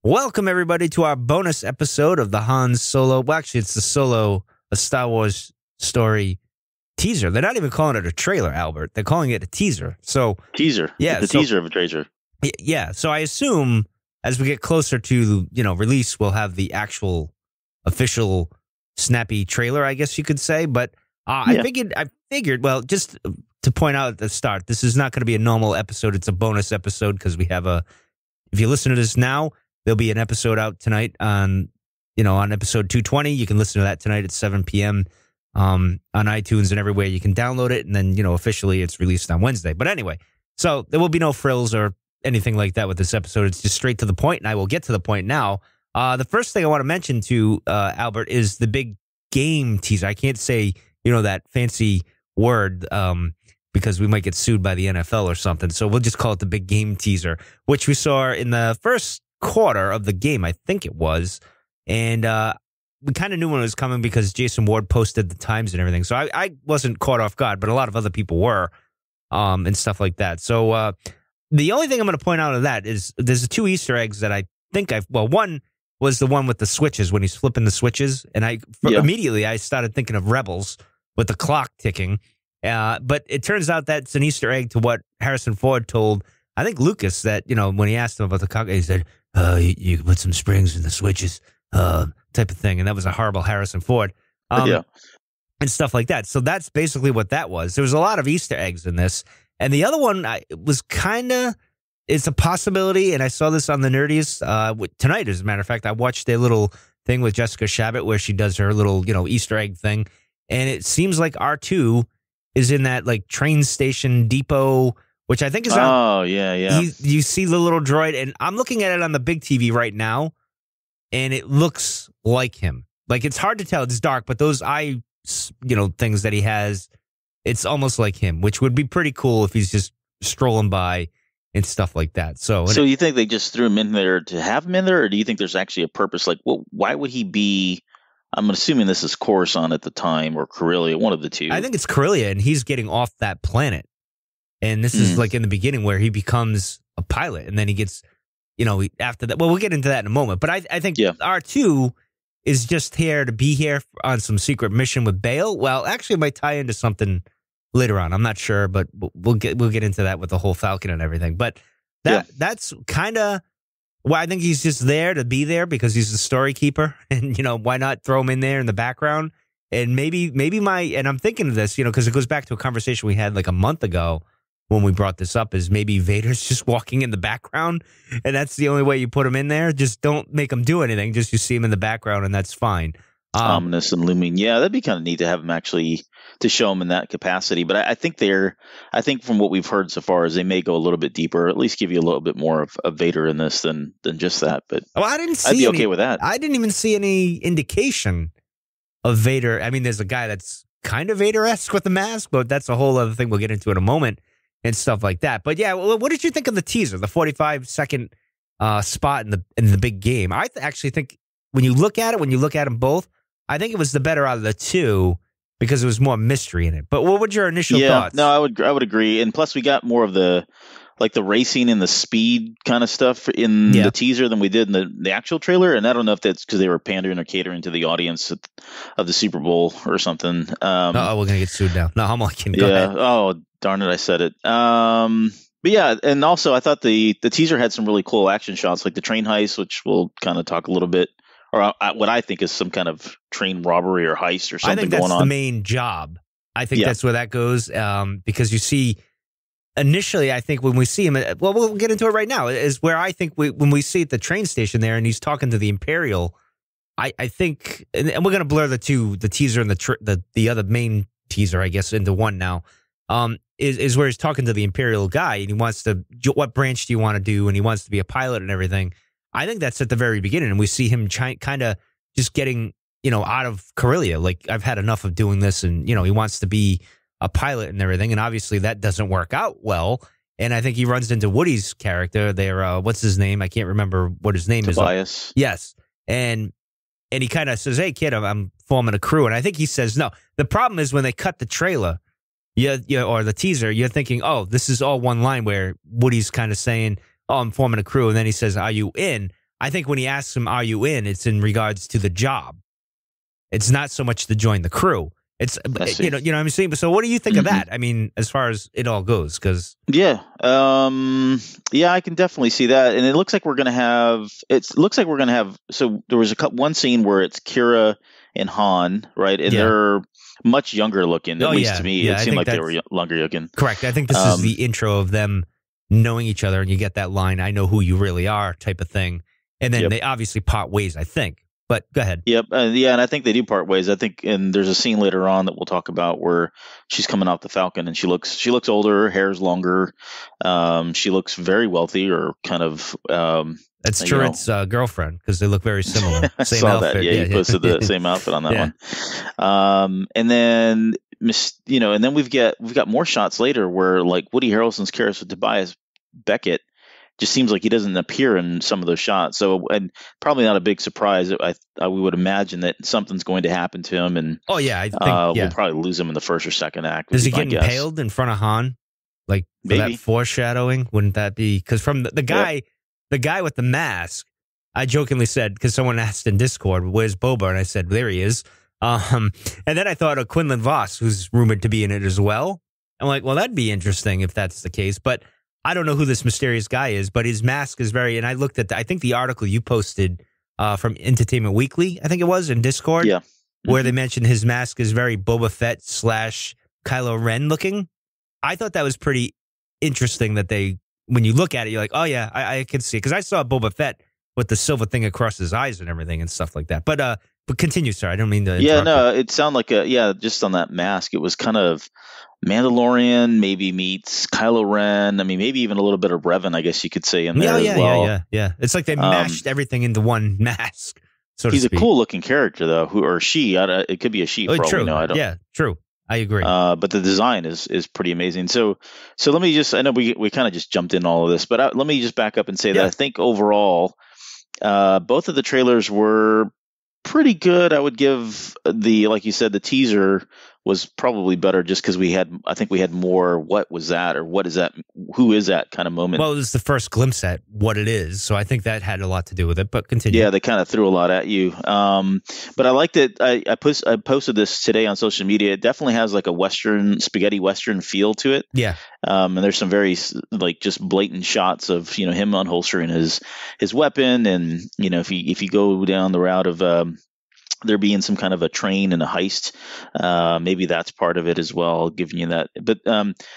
Welcome, everybody, to our bonus episode of the Han Solo. Well, actually, it's the Solo, a Star Wars story teaser. They're not even calling it a trailer, Albert. They're calling it a teaser. So teaser. Yeah. Teaser of a trailer. Yeah. So I assume as we get closer to, release, we'll have the actual official snappy trailer, I guess you could say. But I figured, well, just to point out at the start, this is not going to be a normal episode. It's a bonus episode because we have if you listen to this now, there'll be an episode out tonight on episode 220. You can listen to that tonight at 7 p.m. On iTunes and everywhere you can download it. And then, officially it's released on Wednesday. But anyway, so there will be no frills or anything like that with this episode. It's just straight to the point, and I will get to the point now. The first thing I want to mention to Albert is the big game teaser. I can't say, that fancy word because we might get sued by the NFL or something. So we'll just call it the big game teaser, which we saw in the first quarter of the game, I think it was. And we kind of knew when it was coming because Jason Ward posted the times and everything. So I wasn't caught off guard, but a lot of other people were and stuff like that. So the only thing I'm going to point out of that is there's two Easter eggs that I think one was the one with the switches when he's flipping the switches. And immediately I started thinking of Rebels with the clock ticking. But it turns out that's an Easter egg to what Harrison Ford told, I think, Lucas, that, when he asked him about the clock, he said, you put some springs in the switches, type of thing. And that was a horrible Harrison Ford. And stuff like that. So that's basically what that was. There was a lot of Easter eggs in this. And the other one was it's a possibility, and I saw this on the Nerdiest tonight, as a matter of fact. I watched their little thing with Jessica Shabbat where she does her little, Easter egg thing. And it seems like R2 is in that, train station depot, which I think is on. Oh, yeah. You see the little droid, and I'm looking at it on the big TV right now, and it looks like him. It's hard to tell. It's dark, but those eye, things that he has, it's almost like him, which would be pretty cool if he's just strolling by and stuff like that. So you think they just threw him in there to have him in there, or do you think there's actually a purpose? Why would he be? I'm assuming this is Coruscant at the time, or Corellia, one of the two. I think it's Corellia, and he's getting off that planet. And this is in the beginning where he becomes a pilot, and then he gets, after that. Well, we'll get into that in a moment. But I think R2 is just here to be here on some secret mission with Bail. Well, actually, it might tie into something later on. I'm not sure, but we'll get into that with the whole Falcon and everything. But that's kind of why I think he's just there to be there, because he's the story keeper, and why not throw him in there in the background? And maybe and I'm thinking of this, because it goes back to a conversation we had a month ago when we brought this up, is maybe Vader's just walking in the background, and that's the only way you put him in there. Just don't make him do anything. Just you see him in the background, and that's fine. Ominous and looming. Yeah, that'd be kind of neat to have him actually, to show him in that capacity. But I think from what we've heard so far is they may go a little bit deeper, or at least give you a little bit more of Vader in this than just that. But I'd be okay with that. I didn't even see any indication of Vader. I mean, there's a guy that's kind of Vader-esque with the mask, but that's a whole other thing we'll get into in a moment and stuff like that. But yeah, what did you think of the teaser, the 45-second spot in the big game? I actually think when you look at them both, I think it was the better out of the two because there was more mystery in it. But what were your initial thoughts? No, I would agree. And plus, we got more of the racing and the speed kind of stuff in the teaser than we did in the actual trailer. And I don't know if that's because they were pandering or catering to the audience of the Super Bowl or something. We're gonna get sued now. No, I'm only kidding. Go ahead. Oh, darn it, I said it. But yeah, and also I thought the teaser had some really cool action shots, like the train heist, which we'll kind of talk a little bit. Or what I think is some kind of train robbery or heist or something going on. I think that's the main job. I think that's where that goes because you see, initially, I think when we see him, we'll get into it right now, is where I think when we see at the train station there and he's talking to the Imperial, I think, and we're going to blur the teaser and the other main teaser, I guess, into one now, is where he's talking to the Imperial guy and he wants to, what branch do you want to do? And he wants to be a pilot and everything. I think that's at the very beginning, and we see him kind of just getting, out of Corellia. I've had enough of doing this, and, he wants to be a pilot and everything, and obviously that doesn't work out well, and I think he runs into Woody's character there. What's his name? I can't remember what his name is. Tobias. Yes, and he kind of says, hey, kid, I'm forming a crew, and I think he says no. The problem is when they cut the trailer, or the teaser, you're thinking, oh, this is all one line where Woody's kind of saying, oh, I'm forming a crew. And then he says, are you in? I think when he asks him, "Are you in?" it's in regards to the job. It's not so much to join the crew. It's you know what I'm saying. So what do you think of that? I mean, as far as it all goes, because yeah, I can definitely see that, and it looks like we're gonna have. So there was one scene where it's Kira and Han, right, and they're much younger looking. At least to me, it seemed like they were younger looking. Correct. I think this is the intro of them knowing each other, and you get that line, "I know who you really are," type of thing, and then they obviously part ways. I think. But go ahead. Yep. And I think they do part ways. I think, and there's a scene later on that we'll talk about where she's coming off the Falcon and she looks older, her hair's longer. She looks very wealthy, or kind of. That's Turret's girlfriend, because they look very similar. Same saw outfit. That. Yeah, he posted the same outfit on that one. And then and then we've got more shots later where, like, Woody Harrelson's character Tobias Beckett just seems like he doesn't appear in some of those shots. So, and probably not a big surprise. We would imagine that something's going to happen to him, and I think we'll probably lose him in the first or second act. Is he getting impaled in front of Han? Like, for that foreshadowing? Wouldn't that be? Because from the guy with the mask, I jokingly said, because someone asked in Discord, "Where's Boba?" And I said, "There he is." And then I thought of Quinlan Voss, who's rumored to be in it as well. I'm like, well, that'd be interesting if that's the case, but I don't know who this mysterious guy is, but his mask is very, and I looked at I think the article you posted from Entertainment Weekly, I think it was, in Discord, where they mentioned his mask is very Boba Fett / Kylo Ren looking. I thought that was pretty interesting that when you look at it, you're like, oh yeah, I can see it. Because I saw Boba Fett with the silver thing across his eyes and everything and stuff like that. But continue, sir. I don't mean to interrupt. Yeah, no, it sounded like just on that mask, it was kind of Mandalorian, maybe meets Kylo Ren. I mean, maybe even a little bit of Revan, I guess you could say, in there as well. Yeah. It's like they mashed everything into one mask, so to speak. He's a cool looking character, though, or she. it could be a she, for all we know. I don't. Yeah, true. I agree. But the design is pretty amazing. So let me just, I know we kind of just jumped in all of this, but let me just back up and say that I think overall, both of the trailers were pretty good. I would give like you said, the teaser was probably better just because I think we had more what was that, or what is that, who is that kind of moment. Well, it was the first glimpse at what it is, so I think that had a lot to do with it, but continue. Yeah, they kind of threw a lot at you. But I liked it. I posted this today on social media. It definitely has like a spaghetti Western feel to it. Yeah. And there's some very like just blatant shots of, him unholstering his weapon. And, if you go down the route of, there being some kind of a train and a heist. Maybe that's part of it as well, giving you that. But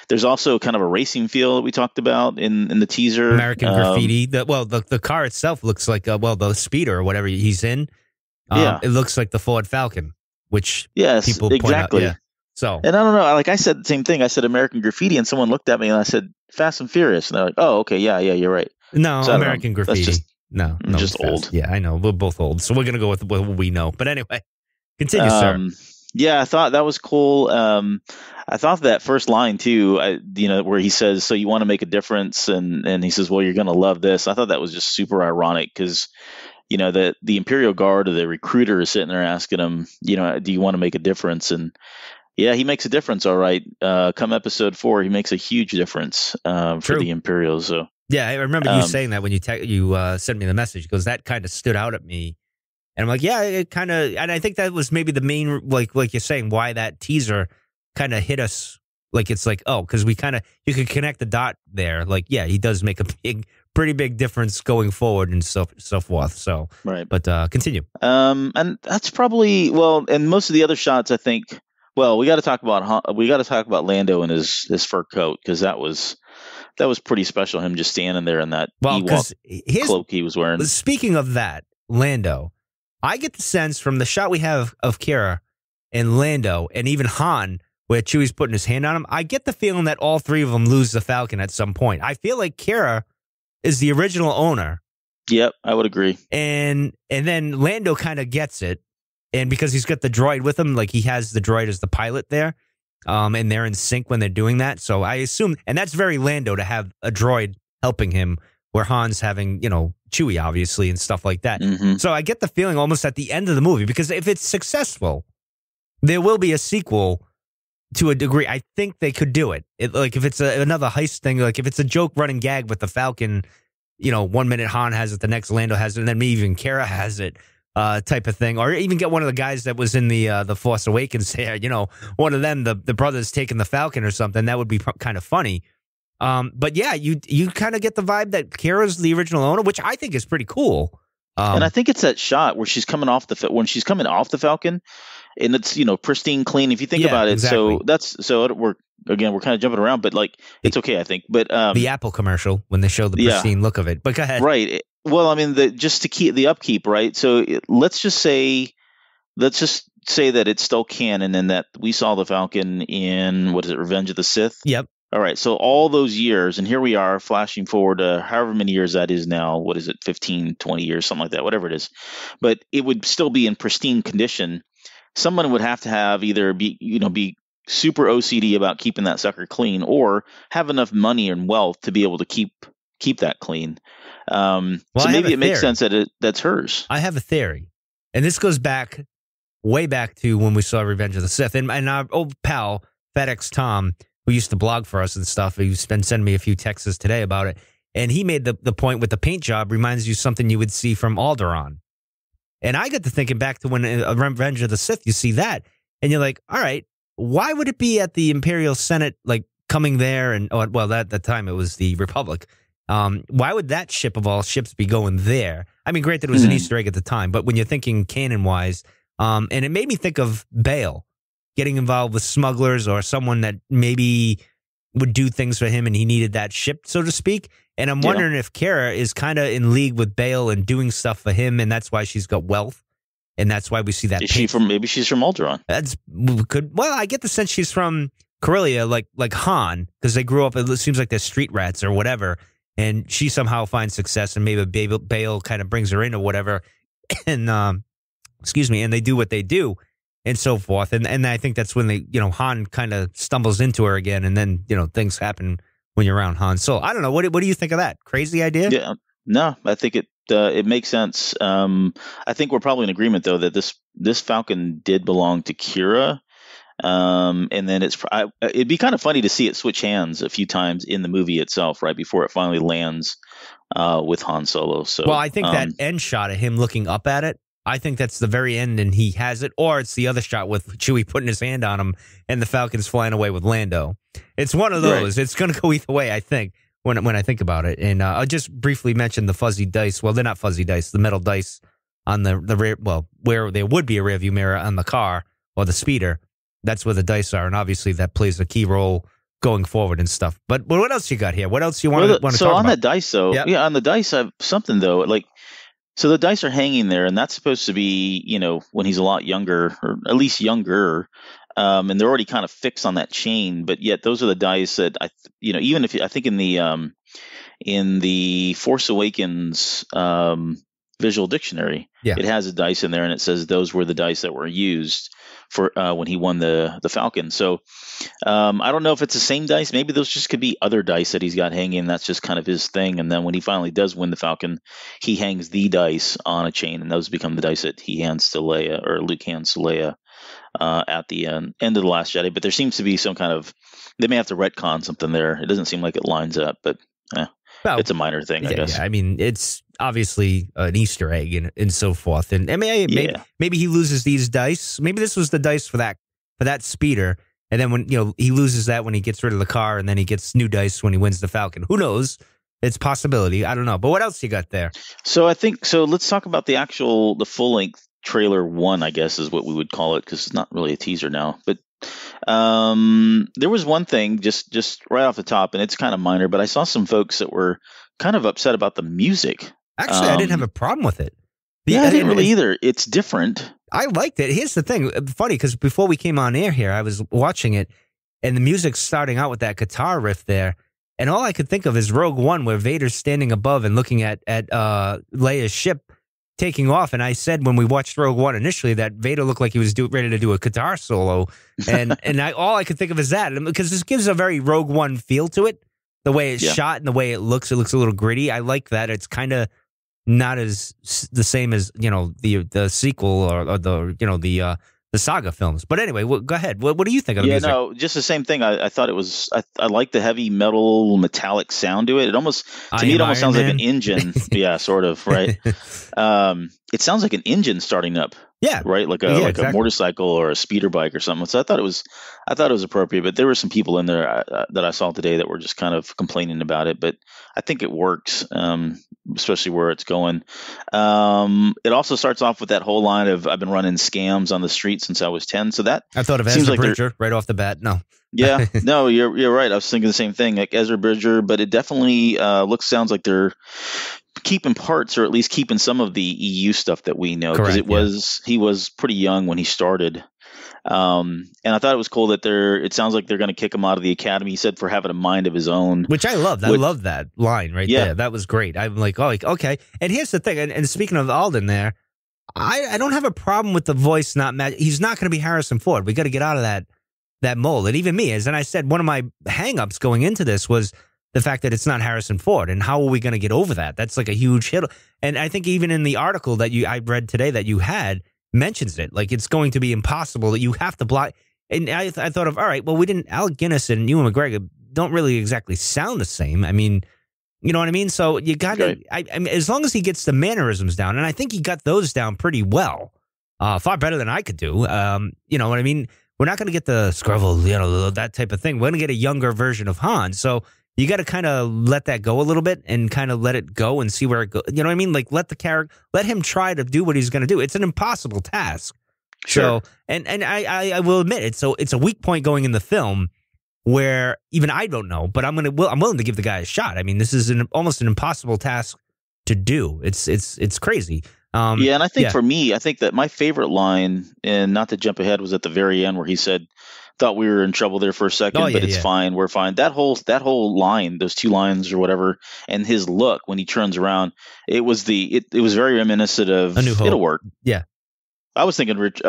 there's also kind of a racing feel that we talked about in the teaser. American Graffiti. The car itself looks like, the speeder or whatever he's in. It looks like the Ford Falcon, which people point out. Yeah. So, and I don't know, like I said the same thing. I said American Graffiti, and someone looked at me and I said Fast and Furious. And they're like, oh, okay, yeah, you're right. No, so American Graffiti. No, just old. Yeah, I know. We're both old. So we're going to go with what we know. But anyway, continue, sir. Yeah, I thought that was cool. I thought that first line, too, where he says, so you want to make a difference? And he says, well, you're going to love this. I thought that was just super ironic because, the Imperial Guard or the recruiter is sitting there asking him, do you want to make a difference? And yeah, he makes a difference. All right. Come episode 4, he makes a huge difference for the Imperials. So. Yeah, I remember you saying that when you sent me the message, because that kind of stood out at me. And I'm like, yeah, it kind of, and I think that was maybe the main, like you're saying, why that teaser kind of hit us. Like, it's like, oh, because you could connect the dot there. Like, yeah, he does make a pretty big difference going forward and so forth. So, right. But continue. And that's probably, and most of the other shots, I think, we got to talk about Lando and his fur coat, because that was pretty special. Him just standing there in that Ewok cloak he was wearing. Speaking of that, Lando, I get the sense from the shot we have of Kira and Lando and even Han, where Chewie's putting his hand on him, I get the feeling that all three of them lose the Falcon at some point. I feel like Kira is the original owner. Yep, I would agree. And then Lando kind of gets it. And because he's got the droid with him, like he has the droid as the pilot there. And they're in sync when they're doing that. So I assume, and that's very Lando to have a droid helping him, where Han's having, Chewie, obviously, and stuff like that. Mm-hmm. So I get the feeling almost at the end of the movie, because if it's successful, there will be a sequel to a degree. I think they could do it. Like if it's another heist thing, like if it's a joke running gag with the Falcon, 1 minute Han has it, the next Lando has it, and then maybe even Kara has it, type of thing. Or even get one of the guys that was in the Force Awakens here, one of them, the brothers taking the Falcon or something. That would be kind of funny. But yeah, you kind of get the vibe that Kara's the original owner, which I think is pretty cool. And I think it's that shot where she's coming off when she's coming off the Falcon, and it's pristine, clean. If you think about it, exactly. we're kind of jumping around, but like it's okay, I think. But the Apple commercial when they show the pristine look of it. But go ahead. Right. Well, I mean, just to keep the upkeep, right? So let's just say that it's still canon and that we saw the Falcon in Revenge of the Sith. Yep. All right, so all those years, and here we are flashing forward to however many years that is now. 15, 20 years, something like that, whatever it is. But it would still be in pristine condition. Someone would have to have either be super OCD about keeping that sucker clean, or have enough money and wealth to be able to keep that clean. So maybe it makes sense that that's hers. I have a theory, and this goes way back to when we saw Revenge of the Sith, and our old pal FedEx Tom, who used to blog for us and stuff. He's been sending me a few texts today about it. And he made the point with the paint job reminds you something you would see from Alderaan. And I got to thinking back to when Revenge of the Sith, you see that. And you're like, all right, why would it be at the Imperial Senate, like coming there? And, at the time it was the Republic. Why would that ship of all ships be going there? I mean, granted, it was an Easter egg at the time. But when you're thinking canon-wise, and it made me think of Bail getting involved with smugglers or someone that maybe would do things for him and he needed that ship, so to speak. And I'm wondering if Kara is kind of in league with Bail and doing stuff for him, and that's why she's got wealth, and that's why we see that. Maybe she's from Alderaan. I get the sense she's from Corellia, like Han, because they grew up, it seems like they're street rats or whatever, and she somehow finds success, and maybe Bail kind of brings her in or whatever, and and they do what they do. And so forth. And I think that's when Han kind of stumbles into her again. And then, things happen when you're around Han. So I don't know. What do you think of that? Crazy idea? Yeah. No, I think it makes sense. I think we're probably in agreement, though, that this Falcon did belong to Kira. And then it'd be kind of funny to see it switch hands a few times in the movie itself, right before it finally lands with Han Solo. So, well, I think that end shot of him looking up at it, I think that's the very end and he has it, or it's the other shot with Chewie putting his hand on him and the Falcon's flying away with Lando. It's one of those. Right. It's going to go either way, I think, when I think about it. And I'll just briefly mention the fuzzy dice. Well, they're not fuzzy dice, the metal dice on the rear, where there would be a rearview mirror on the car or the speeder. That's where the dice are, and obviously that plays a key role going forward and stuff. But what else you got here? What else you want to talk about? So on the dice, though, on the dice, I have something, though, like, so the dice are hanging there, and that's supposed to be, when he's a lot younger, or at least younger, and they're already kind of fixed on that chain. But yet, those are the dice that even if I think in the Force Awakens visual dictionary, it has a dice in there, and it says those were the dice that were used for when he won the Falcon. So I don't know if it's the same dice. Maybe those just could be other dice that he's got hanging. That's just kind of his thing. And then when he finally does win the Falcon, he hangs the dice on a chain, and those become the dice that he hands to Leia, or Luke hands to Leia at the end of The Last Jedi. But there seems to be some kind of, they may have to retcon something there. It doesn't seem like it lines up, but it's a minor thing, I guess. Yeah, I mean, it's obviously an Easter egg and so forth. And maybe he loses these dice. Maybe this was the dice for that speeder. And then when he loses that when he gets rid of the car, and then he gets new dice when he wins the Falcon. Who knows? It's a possibility. I don't know. But what else you got there? So let's talk about the full length trailer 1, I guess is what we would call it, because it's not really a teaser now. But there was one thing just right off the top, and it's kind of minor, but I saw some folks that were kind of upset about the music. Actually, I didn't have a problem with it. I didn't really either. It's different. I liked it. Here's the thing. Funny, because before we came on air here, I was watching it, and the music's starting out with that guitar riff there, and all I could think of is Rogue One, where Vader's standing above and looking at Leia's ship taking off. And I said when we watched Rogue One initially that Vader looked like he was ready to do a guitar solo, and all I could think of is that, because this gives a very Rogue One feel to it, the way it's shot and the way it looks. It looks a little gritty. I like that. It's kind of not as the same as the sequel or the the Saga films. But anyway, go ahead. What do you think of the Yeah, music? no, just the same thing. I thought it was. I like the heavy metal metallic sound to it. It almost to I me it Am almost Iron sounds like an Man. engine. Yeah, sort of, right? It sounds like an engine starting up. Yeah, Right, like yeah, a exactly. motorcycle or a speeder bike or something. So I thought it was appropriate. But there were some people in there that I saw today that were just kind of complaining about it. But I think it works, especially where it's going. It also starts off with that whole line of "I've been running scams on the street since I was 10." So that I thought of seems Ezra like they're Bridger right off the bat. No. yeah, no, you're right. I was thinking the same thing, like Ezra Bridger, but it definitely sounds like they're keeping parts, or at least keeping some of the EU stuff that we know, because Correct. Yeah. he was pretty young when he started. And I thought it was cool that it sounds like they're going to kick him out of the academy. He said for having a mind of his own, Which I loved. I which love that line right yeah, there. That was great. I'm like, oh, like, okay. And here's the thing. And speaking of Alden there, I don't have a problem with the voice not match. He's not going to be Harrison Ford. We got to get out of that mold. And even me, as and I said, one of my hangups going into this was the fact that it's not Harrison Ford. And how are we going to get over that? That's like a huge hit. And I think even in the article that I read today that you had mentions it, like it's going to be impossible that you have to block. And I thought of, all right, well, we didn't, Alec Guinness and Ewan McGregor don't really exactly sound the same. I mean, you know what I mean? So you got to, right. I mean, as long as he gets the mannerisms down, and I think he got those down pretty well, far better than I could do. You know what I mean? We're not going to get the Scrabble, you know, that type of thing. We're going to get a younger version of Han. So you got to kind of let that go a little bit and kind of let it go and see where it goes. You know what I mean? Like let him try to do what he's going to do. It's an impossible task. Sure. So, and I will admit it. So it's a weak point going in the film where even I don't know, but I'm willing to give the guy a shot. I mean, this is almost an impossible task to do. It's crazy. Yeah, and I think Yeah. for me, I think that my favorite line, and not to jump ahead, was at the very end where he said, "Thought we were in trouble there for a second, Oh, yeah, but it's yeah. fine, we're fine." That whole line, those two lines or whatever, and his look when he turns around, it was very reminiscent of A New Hope. "It'll work." Yeah. I was thinking, what do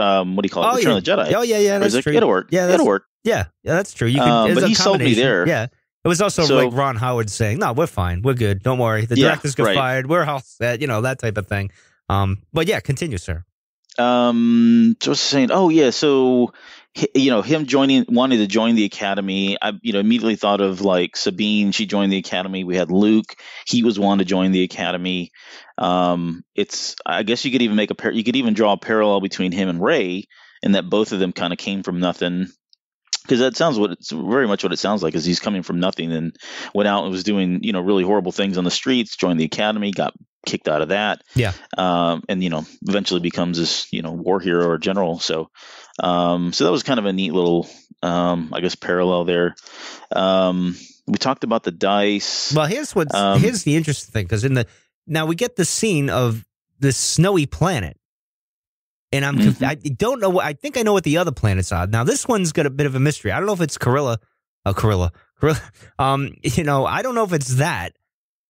you call it? Oh, Return yeah. of the Jedi. Oh, yeah. Where he's That's like, true. "It'll work. Yeah, It'll work." Yeah, that's true. You could, it's But a he sold me combination. there. Yeah. It was also So like Ron Howard saying, "No, we're fine. We're good. Don't worry. The yeah, directors got right. fired. We're all set." You know, that type of thing. But yeah, continue, sir. So I was saying, oh yeah, so him wanting to join the academy. I immediately thought of like Sabine. She joined the academy. We had Luke. He was wanting to join the academy. I guess you could even you could even draw a parallel between him and Ray, and that both of them kind of came from nothing. Because that sounds very much what it sounds like, is he's coming from nothing and went out and was doing really horrible things on the streets, joined the academy, got kicked out of that, Yeah. and eventually becomes this war hero or general. So that was kind of a neat little I guess parallel there. We talked about the dice. Well, here's the interesting thing, because now we get the scene of this snowy planet. And I don't know. I think I know what the other planets are. Now, this one's got a bit of a mystery. I don't know if it's Corilla. I don't know if it's that.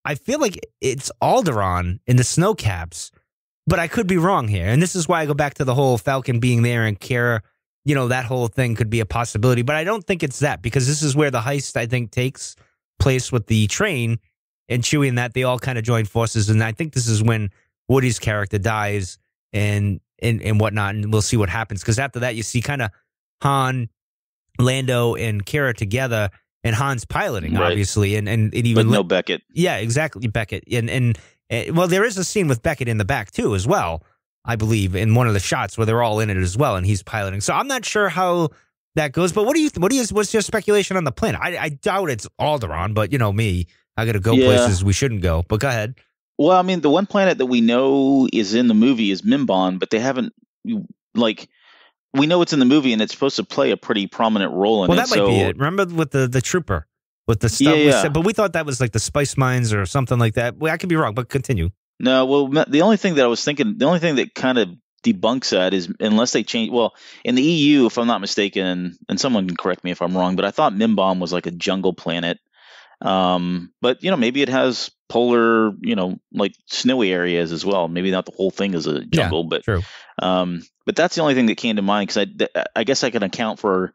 I feel like it's Alderaan in the snow caps, but I could be wrong here. And this is why I go back to the whole Falcon being there and Kara, that whole thing could be a possibility. But I don't think it's that, because this is where the heist, I think, takes place with the train and Chewie, and that they all kind of join forces. And I think this is when Woody's character dies and whatnot, and we'll see what happens. Because after that, you see kind of Han, Lando, and Kara together, and Han's piloting, Right. obviously, and even But no Beckett. Yeah, exactly, Beckett, and well, there is a scene with Beckett in the back too, as well, I believe, in one of the shots where they're all in it as well, and he's piloting. So I'm not sure how that goes. But what's your speculation on the planet? I doubt it's Alderaan, but me, I got to go places we shouldn't go. But go ahead. Well, I mean, the one planet that we know is in the movie is Mimban, but they haven't, we know it's in the movie and it's supposed to play a pretty prominent role in it. Well, that might be it. Remember with the trooper, with the stuff we said, but we thought that was like the spice mines or something like that. Well, I could be wrong, but continue. No, well, the only thing that kind of debunks that is, unless they change, well, in the EU, if I'm not mistaken, and someone can correct me if I'm wrong, but I thought Mimban was like a jungle planet. But maybe it has polar, like snowy areas as well. Maybe not the whole thing is a jungle, but true. But that's the only thing that came to mind, because I guess I can account for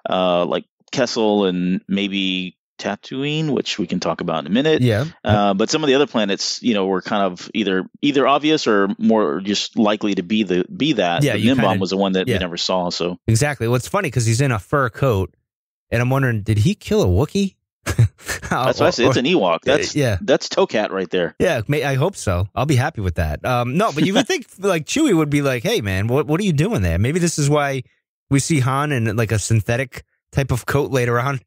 like Kessel and maybe Tatooine, which we can talk about in a minute. Yeah. But some of the other planets, were kind of either obvious or more just likely to be that. Yeah, the Nimbom was the one that we never saw. So exactly. Well, it's funny because he's in a fur coat, and I'm wondering, did he kill a Wookiee? That's what I said. It's an Ewok. That's Tokat right there. Yeah, I hope so. I'll be happy with that. No, but you would think like Chewie would be like, "Hey, man, what are you doing there?" Maybe this is why we see Han in like a synthetic type of coat later on,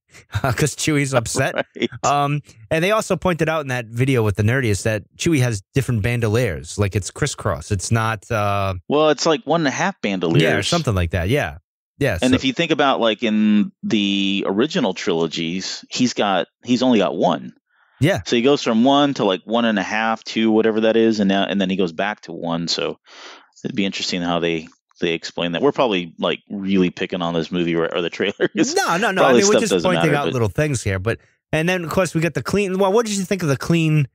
because Chewie's upset. Right. And they also pointed out in that video with the nerdiest that Chewie has different bandoliers, like it's crisscross. It's not. Well, it's like 1.5 bandoliers, yeah, or something like that. Yeah. Yeah, and if you think about like in the original trilogies, he's only got one. Yeah. So he goes from 1 to like 1.5, 2, whatever that is, and then he goes back to 1. So it'd be interesting how they explain that. We're probably like really picking on this movie or the trailer. No. I mean, we're just pointing out little things here. And then of course we get the clean. Well, what did you think of the clean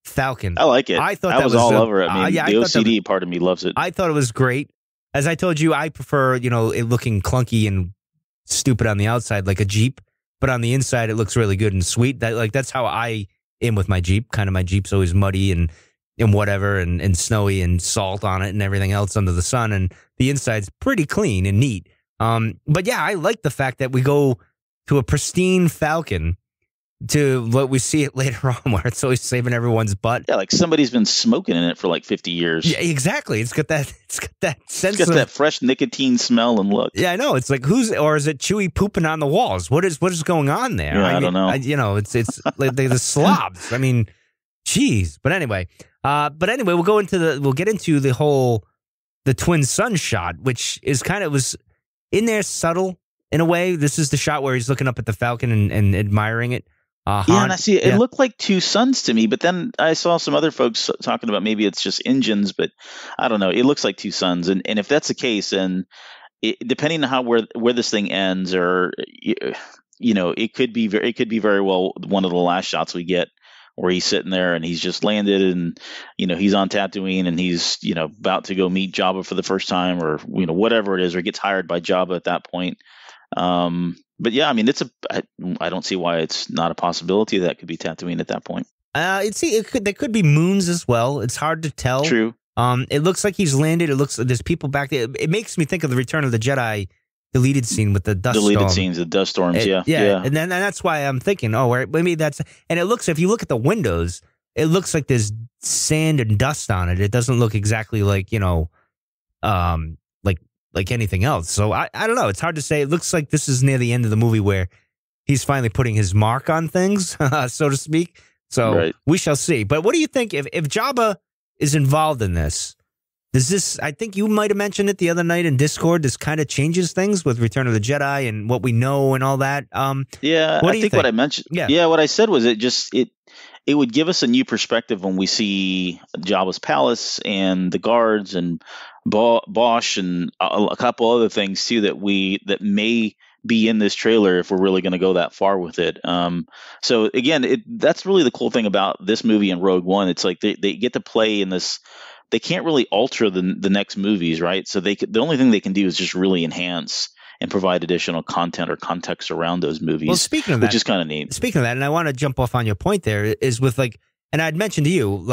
Falcon? I like it. I thought that was all over it. I mean, the OCD part of me loves it. I thought it was great. As I told you, I prefer, it looking clunky and stupid on the outside like a Jeep, but on the inside it looks really good and sweet. That's how I am with my Jeep. Kind of my Jeep's always muddy and whatever and snowy and salt on it and everything else under the sun, and the inside's pretty clean and neat. But yeah, I like the fact that we go to a pristine Falcon to what we see it later on where it's always saving everyone's butt. Yeah, like somebody's been smoking in it for like 50 years. Yeah, exactly. It's got that sense. It's got that fresh nicotine smell and look. Yeah, I know. It's like or is it Chewie pooping on the walls? What is going on there? Yeah, I don't know. It's like the slobs. I mean, geez. But anyway, we'll get into the twin sun shot, which is was in there subtle in a way. This is the shot where he's looking up at the Falcon and admiring it. And I see it looked like two suns to me, but then I saw some other folks talking about maybe it's just engines, but I don't know. It looks like two suns, and if that's the case, then depending on where this thing ends, or it could be very well one of the last shots we get where he's sitting there and he's just landed and he's on Tatooine and he's about to go meet Jabba for the first time, or whatever it is, or gets hired by Jabba at that point. But yeah, I mean, I don't see why it's not a possibility that could be Tatooine at that point. There could be moons as well. It's hard to tell. True. It looks like he's landed. It looks like there's people back there. It makes me think of the Return of the Jedi deleted scene with the dust storm. Scenes, the dust storms. Yeah. And that's why I'm thinking, maybe that's. And it looks, if you look at the windows, it looks like there's sand and dust on it. It doesn't look exactly like like anything else. So I don't know. It's hard to say. It looks like this is near the end of the movie where he's finally putting his mark on things, so to speak. So We shall see. But what do you think if Jabba is involved in this? Does this, I think you might have mentioned it the other night in Discord, this kind of changes things with Return of the Jedi and what we know and all that? Yeah, I think what I mentioned. Yeah, what I said was it would give us a new perspective when we see Jabba's palace and the guards and Bosch and a couple other things too that may be in this trailer if we're really going to go that far with it. So again, that's really the cool thing about this movie and Rogue One. It's like they get to play in this. They can't really alter the next movies, right? So the only thing they can do is just really enhance and provide additional content or context around those movies. Well, speaking of that, which is kind of neat. Speaking of that, and I want to jump off on your point there, is with and I'd mentioned to you,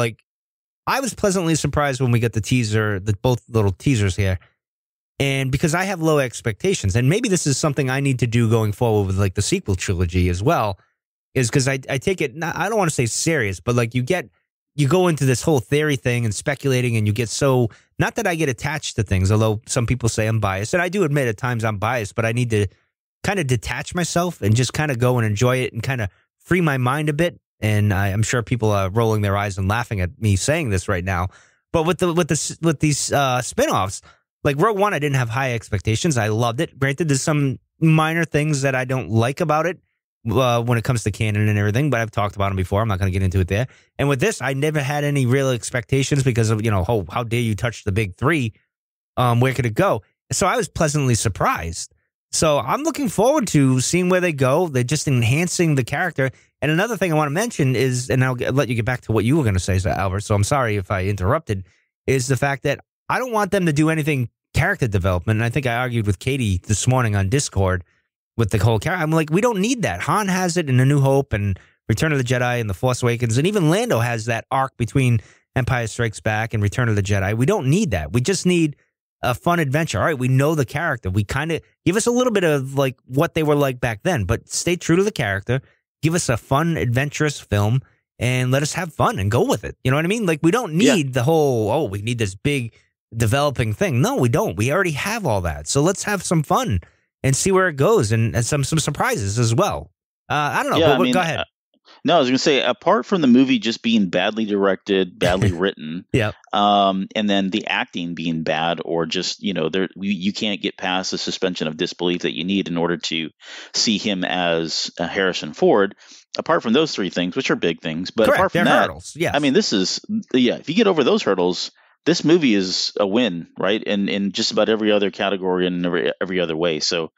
I was pleasantly surprised when we got the teaser, both little teasers here. And because I have low expectations, and maybe this is something I need to do going forward with the sequel trilogy as well, is because I take it, I don't want to say serious, but you go into this whole theory thing and speculating, and you get not that I get attached to things, although some people say I'm biased, and I do admit at times I'm biased, but I need to kind of detach myself and just kind of go and enjoy it and kind of free my mind a bit. And I'm sure people are rolling their eyes and laughing at me saying this right now. But with these spinoffs, like Rogue One, I didn't have high expectations. I loved it. Granted, there's some minor things that I don't like about it when it comes to canon and everything, but I've talked about them before. I'm not going to get into it there. And with this, I never had any real expectations because of, how dare you touch the big three? Where could it go? So I was pleasantly surprised. So I'm looking forward to seeing where they go. They're just enhancing the character. And another thing I want to mention is, and I'll let you get back to what you were going to say, Albert, so I'm sorry if I interrupted, is the fact that I don't want them to do anything character development. And I think I argued with Katie this morning on Discord with the whole character. I'm like, we don't need that. Han has it in A New Hope and Return of the Jedi and The Force Awakens, and even Lando has that arc between Empire Strikes Back and Return of the Jedi. We don't need that. We just need a fun adventure. All right, we know the character. We kind of give us a little bit of like what they were like back then, but stay true to the character. Give us a fun, adventurous film and let us have fun and go with it. You know what I mean? Like, we don't need the whole, we need this big developing thing. No, we don't. We already have all that. So let's have some fun and see where it goes and some surprises as well. I don't know. Yeah, but go ahead. No, I was going to say, apart from the movie just being badly directed, badly written, and then the acting being bad, or just, you can't get past the suspension of disbelief that you need in order to see him as Harrison Ford. Apart from those three things, which are big things, but Correct. apart from They're that, hurdles. Yes. I mean, this is, if you get over those hurdles, this movie is a win, right? In just about every other category and every other way. So,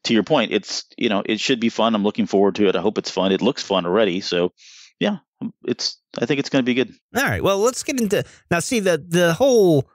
to your point, it's it should be fun. I'm looking forward to it. I hope it's fun. It looks fun already. So, yeah, I think it's going to be good. All right. Well, let's get into now. See the whole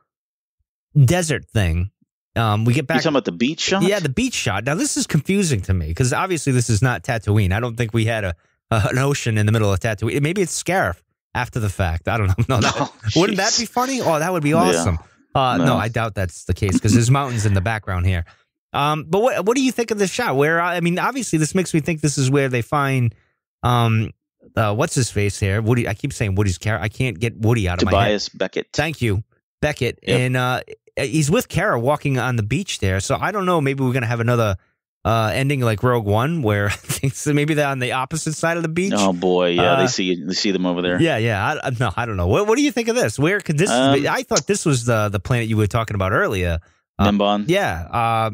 desert thing. We get back. You talking about the beach shot? Yeah, the beach shot. Now this is confusing to me because obviously this is not Tatooine. I don't think we had an ocean in the middle of Tatooine. Maybe it's Scarif. After the fact, I don't know. No, wouldn't that be funny? Oh, that would be awesome. Yeah. No, I doubt that's the case because there's mountains in the background here. But what do you think of this shot? Where obviously this makes me think this is where they find what's his face here? Woody. I keep saying Woody's character. I can't get Woody out of my head. Tobias Beckett. Thank you, Beckett. Yep. And he's with Kara walking on the beach there. So I don't know. Maybe we're gonna have another ending like Rogue One, where so maybe they're on the opposite side of the beach. Oh boy, yeah, they see them over there. Yeah. I don't know. What do you think of this? Where could this? I thought this was the planet you were talking about earlier. Nimbon. Yeah.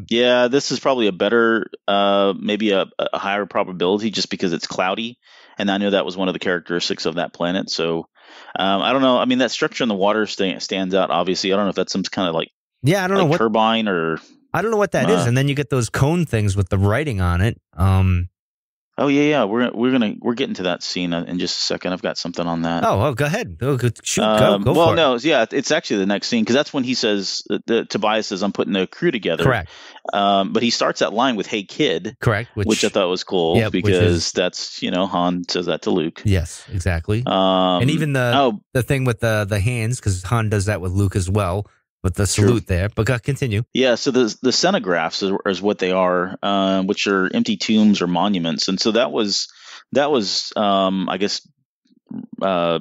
This is probably a better, maybe a higher probability, just because it's cloudy, and I know that was one of the characteristics of that planet. So I don't know. I mean, that structure in the water stands out. Obviously, I don't know if that's some kind of I don't know what turbine or. I don't know what that is, and then you get those cone things with the writing on it. Oh yeah. We're getting to that scene in just a second. I've got something on that. Oh, go ahead. Go shoot. Go well, for it. no, yeah, it's actually the next scene because that's when he says Tobias says, "I'm putting the crew together." Correct. But he starts that line with "Hey kid," correct, which I thought was cool because that's Han says that to Luke. Yes, exactly. And even the thing with the hands, because Han does that with Luke as well. With the salute there, but continue. Yeah, so the cenographs is what they are, which are empty tombs or monuments, and so that was I guess I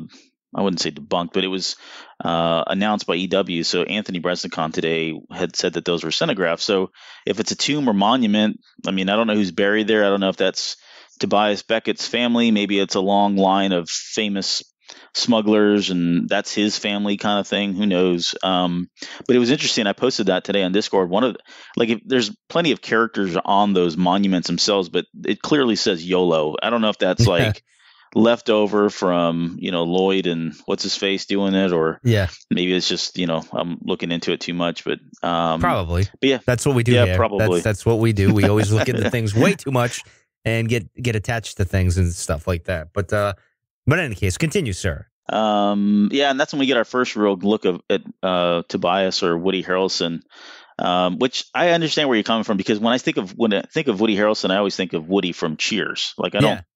wouldn't say debunked, but it was announced by EW. So Anthony Bresnikon today had said that those were cenographs. So if it's a tomb or monument, I mean, I don't know who's buried there. I don't know if that's Tobias Beckett's family. Maybe it's a long line of famous smugglers and that's his family kind of thing. Who knows? But it was interesting. I posted that today on Discord. There's plenty of characters on those monuments themselves, but it clearly says YOLO. I don't know if that's left over from, Lloyd and what's his face doing it, or maybe it's just, I'm looking into it too much, but probably. But yeah, that's what we do. Yeah, here. Probably. That's what we do. We always look into things way too much and get attached to things and stuff like that. But in any case, continue, sir. And that's when we get our first real look at Tobias or Woody Harrelson, which I understand where you're coming from, because when I think of Woody Harrelson, I always think of Woody from Cheers.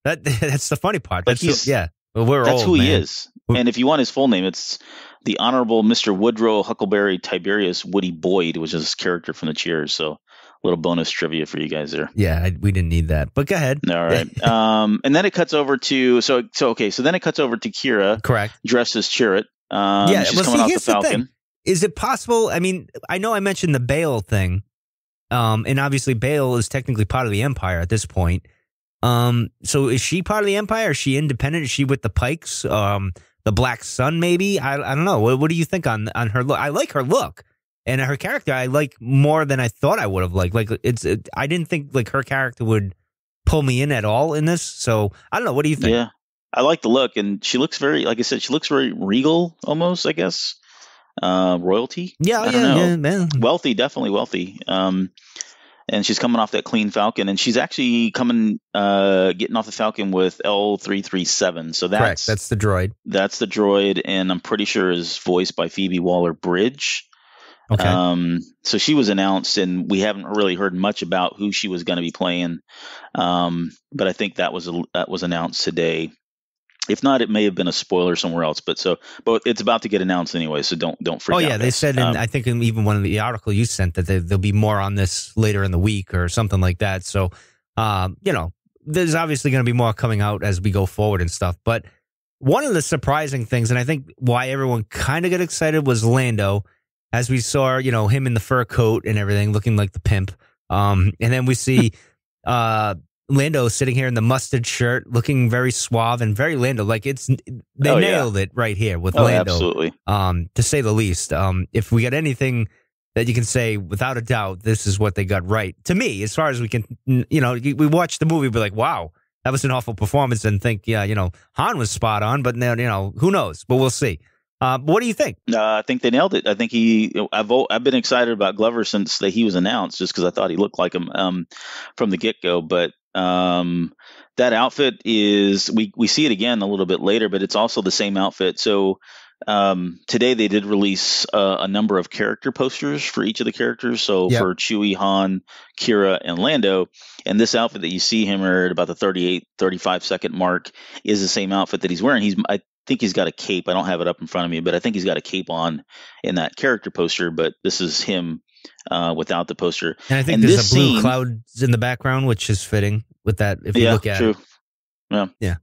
That's the funny part. That's old, who man. he is. And if you want his full name, it's the Honorable Mr. Woodrow Huckleberry Tiberius Woody Boyd, which is his character from the Cheers. So a little bonus trivia for you guys there. Yeah, we didn't need that, but go ahead. All right. And then it cuts over to so then it cuts over to Kira, correct, dressed as Chirrut. She's coming off the Falcon. Is it possible? I mean, I know I mentioned the Bail thing, and obviously Bail is technically part of the Empire at this point. So is she part of the Empire? Is she independent? Is she with the Pikes? The Black Sun, maybe? I don't know. What do you think on her look? I like her look. And her character, I like more than I thought I would have liked. I didn't think her character would pull me in at all in this. So I don't know. What do you think? Yeah, I like the look, and she looks very, like I said, she looks very regal, almost. I guess royalty. Yeah, man. Wealthy, definitely wealthy. And she's coming off that clean Falcon, and she's actually getting off the Falcon with L337. So correct. That's the droid. That's the droid, and I'm pretty sure is voiced by Phoebe Waller-Bridge. Okay. So she was announced, and we haven't really heard much about who she was going to be playing. But I think that was announced today. If not, it may have been a spoiler somewhere else. But it's about to get announced anyway. So don't freak out. Oh yeah, they guys. said, I think in even one of the article you sent that there'll be more on this later in the week or something like that. So, there's obviously going to be more coming out as we go forward and stuff. But one of the surprising things, and I think why everyone kind of got excited, was Lando, as we saw, him in the fur coat and everything, looking like the pimp. And then we see Lando sitting here in the mustard shirt, looking very suave and very Lando. Like they nailed it right here with Lando. Absolutely. To say the least. If we got anything that you can say without a doubt, this is what they got right. To me, as far as we can, we watch the movie, be like, wow, that was an awful performance, and think, Han was spot on, but now, who knows? But we'll see. What do you think? I think they nailed it. I think I've been excited about Glover since he was announced, just because I thought he looked like him from the get-go. But that outfit is, we see it again a little bit later, but it's also the same outfit. So today they did release a number of character posters for each of the characters. So for Chewie, Han, Kira, and Lando, and this outfit that you see him at about the 35 second mark is the same outfit that he's wearing. I think he's got a cape. I don't have it up in front of me, but I think he's got a cape on in that character poster. But this is him without the poster. And I think there's a blue clouds in the background, which is fitting with that. If you look at true. it, yeah.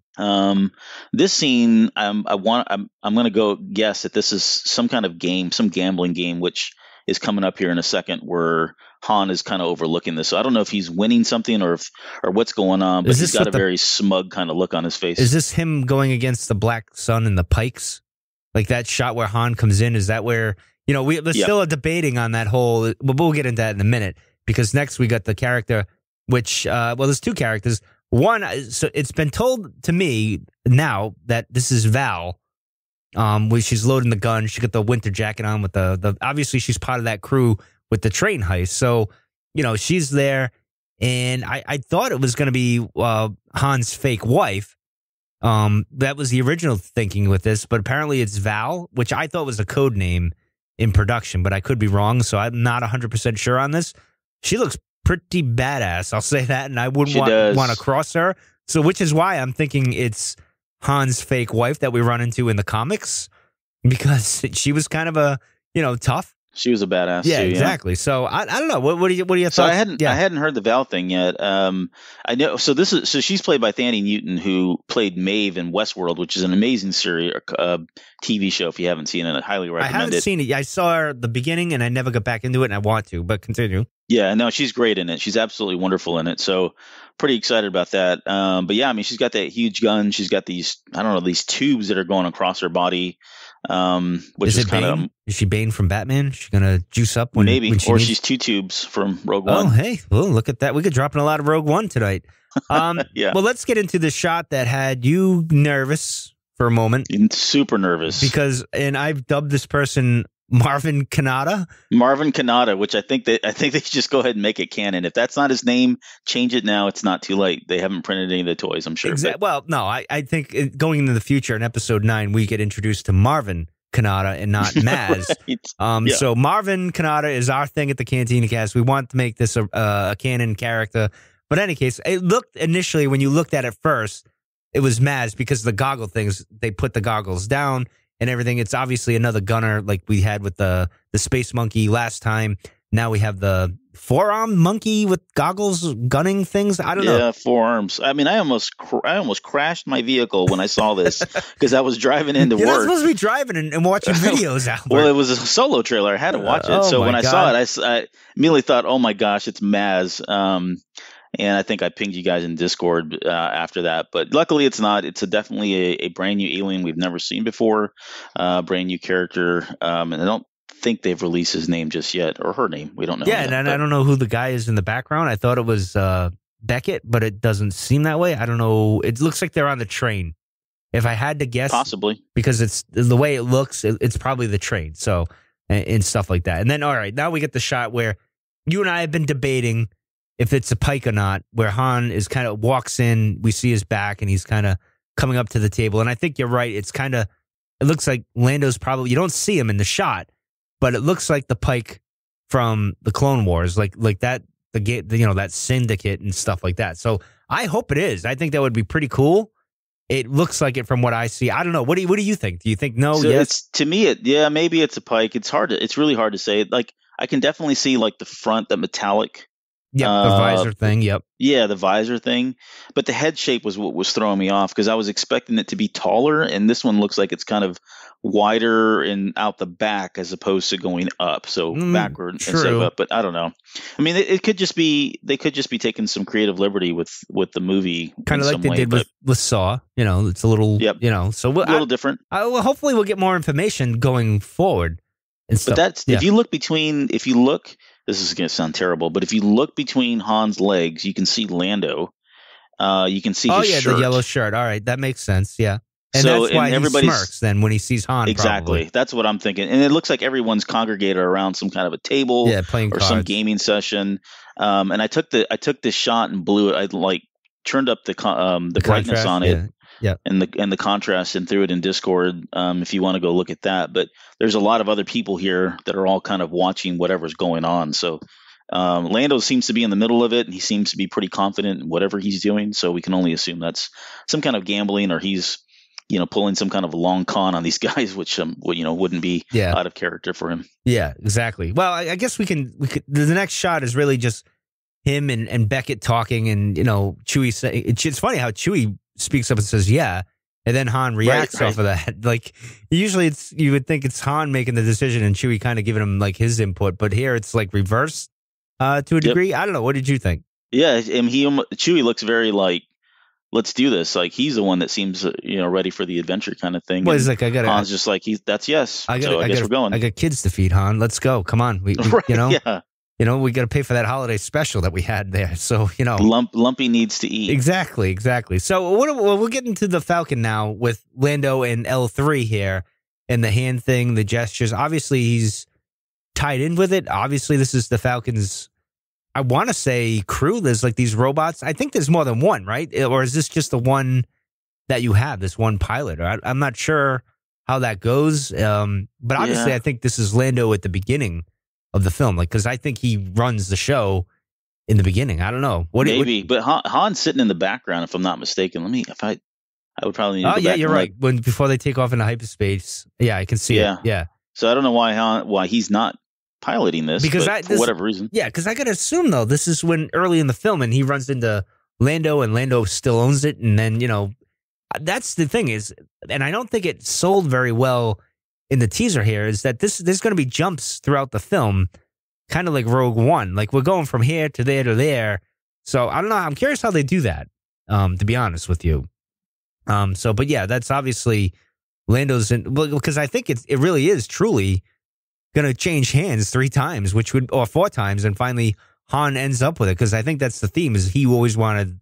This scene, I'm going to go guess that this is some kind of game, some gambling game, which is coming up here in a second, where Han is kind of overlooking this. So I don't know if he's winning something or what's going on, but he's got a very smug kind of look on his face. Is this him going against the Black Sun and the Pikes? Like that shot where Han comes in? Is that where, we're still debating on that whole, we'll get into that in a minute, because next we got the character, which, there's two characters. One, so it's been told to me now that this is Val, where she's loading the gun. She got the winter jacket on with the obviously she's part of that crew with the train heist. So, she's there, and I thought it was going to be Han's fake wife. That was the original thinking with this, but apparently it's Val, which I thought was a code name in production, but I could be wrong, so I'm not 100% sure on this. She looks pretty badass, I'll say that, and I wouldn't want to cross her. So, which is why I'm thinking it's Han's fake wife that we run into in the comics, because she was kind of a, tough. She was a badass. Yeah, too, exactly. So I don't know. What are your thoughts? So I hadn't heard the Val thing yet. I know. So she's played by Thandie Newton, who played Maeve in Westworld, which is an amazing series, TV show. If you haven't seen it, I highly recommend it. I haven't seen it. I saw her at the beginning, and I never got back into it, and I want to. But continue. Yeah, no, she's great in it. She's absolutely wonderful in it. So pretty excited about that. But yeah, I mean, she's got that huge gun. She's got these, I don't know, these tubes that are going across her body. Which is kind of, is she Bane from Batman? Is she gonna juice up when she's two tubes from Rogue One. Oh, hey, well, look at that. We could drop in a lot of Rogue One tonight. Yeah. Well, let's get into the shot that had you nervous for a moment. Super nervous and I've dubbed this person Marvin Kanata, which I think they should just go ahead and make it canon. If that's not his name, change it now. It's not too late. They haven't printed any of the toys, I'm sure. Exactly. Well, no, I think going into the future in episode 9, we get introduced to Marvin Kanata and not Maz. Right. So Marvin Kanata is our thing at the Cantina Cast. We want to make this a canon character. But in any case, it looked initially, when you looked at it first, it was Maz because of the goggle things. They put the goggles down and everything. It's obviously another gunner like we had with the space monkey last time. Now we have the four-armed monkey with goggles gunning things. I don't know. Yeah, forearms. I mean, I almost crashed my vehicle when I saw this because I was driving into work. You're not supposed to be driving and watching videos, Albert. Well, it was a solo trailer. I had to watch it. So when I saw it, I immediately thought, oh my gosh, it's Maz. And I think I pinged you guys in Discord after that. But luckily, it's not. It's definitely a brand new alien we've never seen before, brand new character. And I don't think they've released his name just yet, or her name. We don't know. Yeah, and I don't know who the guy is in the background. I thought it was Beckett, but it doesn't seem that way. I don't know. It looks like they're on the train. If I had to guess, possibly, because it's the way it looks, it's probably the train. So, and stuff like that. And then, all right, now we get the shot where you and I have been debating if it's a Pike or not, where Han is kind of walks in, we see his back, and he's kind of coming up to the table. And I think you're right. It looks like Lando's probably, you don't see him in the shot, but it looks like the Pike from the Clone Wars, like that that syndicate and stuff like that. So I hope it is. I think that would be pretty cool. It looks like it from what I see. I don't know. What do you think? Do you think no? So yes. It's to me. Maybe it's a Pike. It's really hard to say. Like I can definitely see like the front, the metallic. Yep, the visor thing. Yep. Yeah, the visor thing. But the head shape was what was throwing me off because I was expecting it to be taller, and this one looks like it's kind of wider and out the back as opposed to going up. So backward instead of up. But I don't know. I mean, it could just be they could just be taking some creative liberty with the movie, kind of like they did with Saw. It's a little, so a little different. Well, hopefully we'll get more information going forward. But that's if you look, this is going to sound terrible, but if you look between Han's legs, you can see Lando. You can see his shirt. The yellow shirt. All right, that makes sense. Yeah, and that's why he smirks then when he sees Han. Exactly, probably. That's what I'm thinking. And it looks like everyone's congregated around some kind of a table, playing or cards. some gaming session. And I took this shot and blew it. I turned up the brightness on it. Yeah. And the contrast and threw it in Discord if you want to go look at that. But there's a lot of other people here that are all kind of watching whatever's going on. So Lando seems to be in the middle of it, and he seems to be pretty confident in whatever he's doing. So we can only assume that's some kind of gambling, or he's pulling some kind of long con on these guys, which wouldn't be out of character for him. Yeah, exactly. Well, I guess we could. The next shot is really just him and Beckett talking, and Chewie say it's funny how Chewie speaks up and says, yeah. And then Han reacts off of that. Like, usually you would think it's Han making the decision and Chewie kind of giving him like his input. But here it's like reverse to a degree. I don't know. What did you think? Yeah. And Chewie looks very like, let's do this. Like, he's the one that seems, ready for the adventure kind of thing. Well, he's like, Han's just like, that's yes. I guess we're going. I got kids to feed, Han. Let's go. Come on. We Yeah. We got to pay for that holiday special that we had there. So, Lumpy needs to eat. Exactly. So we'll get into the Falcon now with Lando and L3 here and the hand thing, the gestures. Obviously, he's tied in with it. Obviously, this is the Falcon's, I want to say, crew. There's like these robots. I think there's more than one, right? Or is this just the one that you have, this one pilot? I'm not sure how that goes. But obviously, I think this is Lando at the beginning of the film, like, because I think he runs the show in the beginning. I don't know. But Han's sitting in the background, if I'm not mistaken. I would probably need to go back you're right. Before they take off into hyperspace, I can see it. Yeah. So I don't know why he's not piloting this, for whatever reason. Yeah, because I gotta assume though this is when early in the film, and he runs into Lando, and Lando still owns it, and then that's the thing is, and I don't think it sold very well in the teaser here, is that there's going to be jumps throughout the film, kind of like Rogue One. Like, we're going from here to there to there. So I don't know. I'm curious how they do that, to be honest with you. But yeah, that's obviously Lando's because I think it really is truly going to change hands 3 times, or 4 times, and finally Han ends up with it, because I think that's the theme, is he always wanted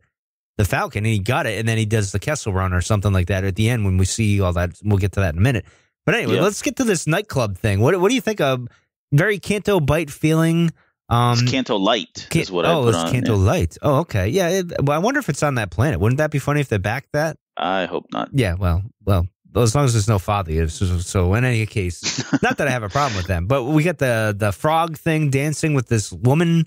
the Falcon and he got it, and then he does the Kessel Run or something like that at the end when we see all that. We'll get to that in a minute. But anyway, let's get to this nightclub thing. What do you think of? Very Canto Bight feeling. It's Canto Light is what I put on. Oh, it's Canto Light. Oh, okay. Yeah. I wonder if it's on that planet. Wouldn't that be funny if they backed that? I hope not. Yeah. Well, as long as there's no father. So in any case, not that I have a problem with them, but we got the frog thing dancing with this woman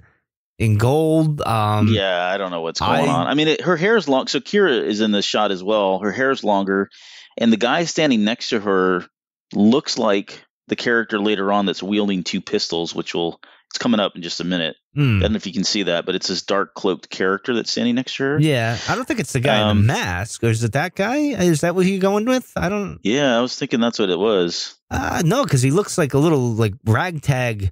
in gold. I don't know what's going on. I mean, her hair is long. So Kira is in this shot as well. Her hair is longer, and the guy standing next to her looks like the character later on that's wielding 2 pistols, it's coming up in just a minute. I don't know if you can see that, but it's this dark cloaked character that's standing next to her. Yeah, I don't think it's the guy in the mask. Or is it that guy? Is that what you're going with? I don't. Yeah, I was thinking that's what it was. No, because he looks like a little like ragtag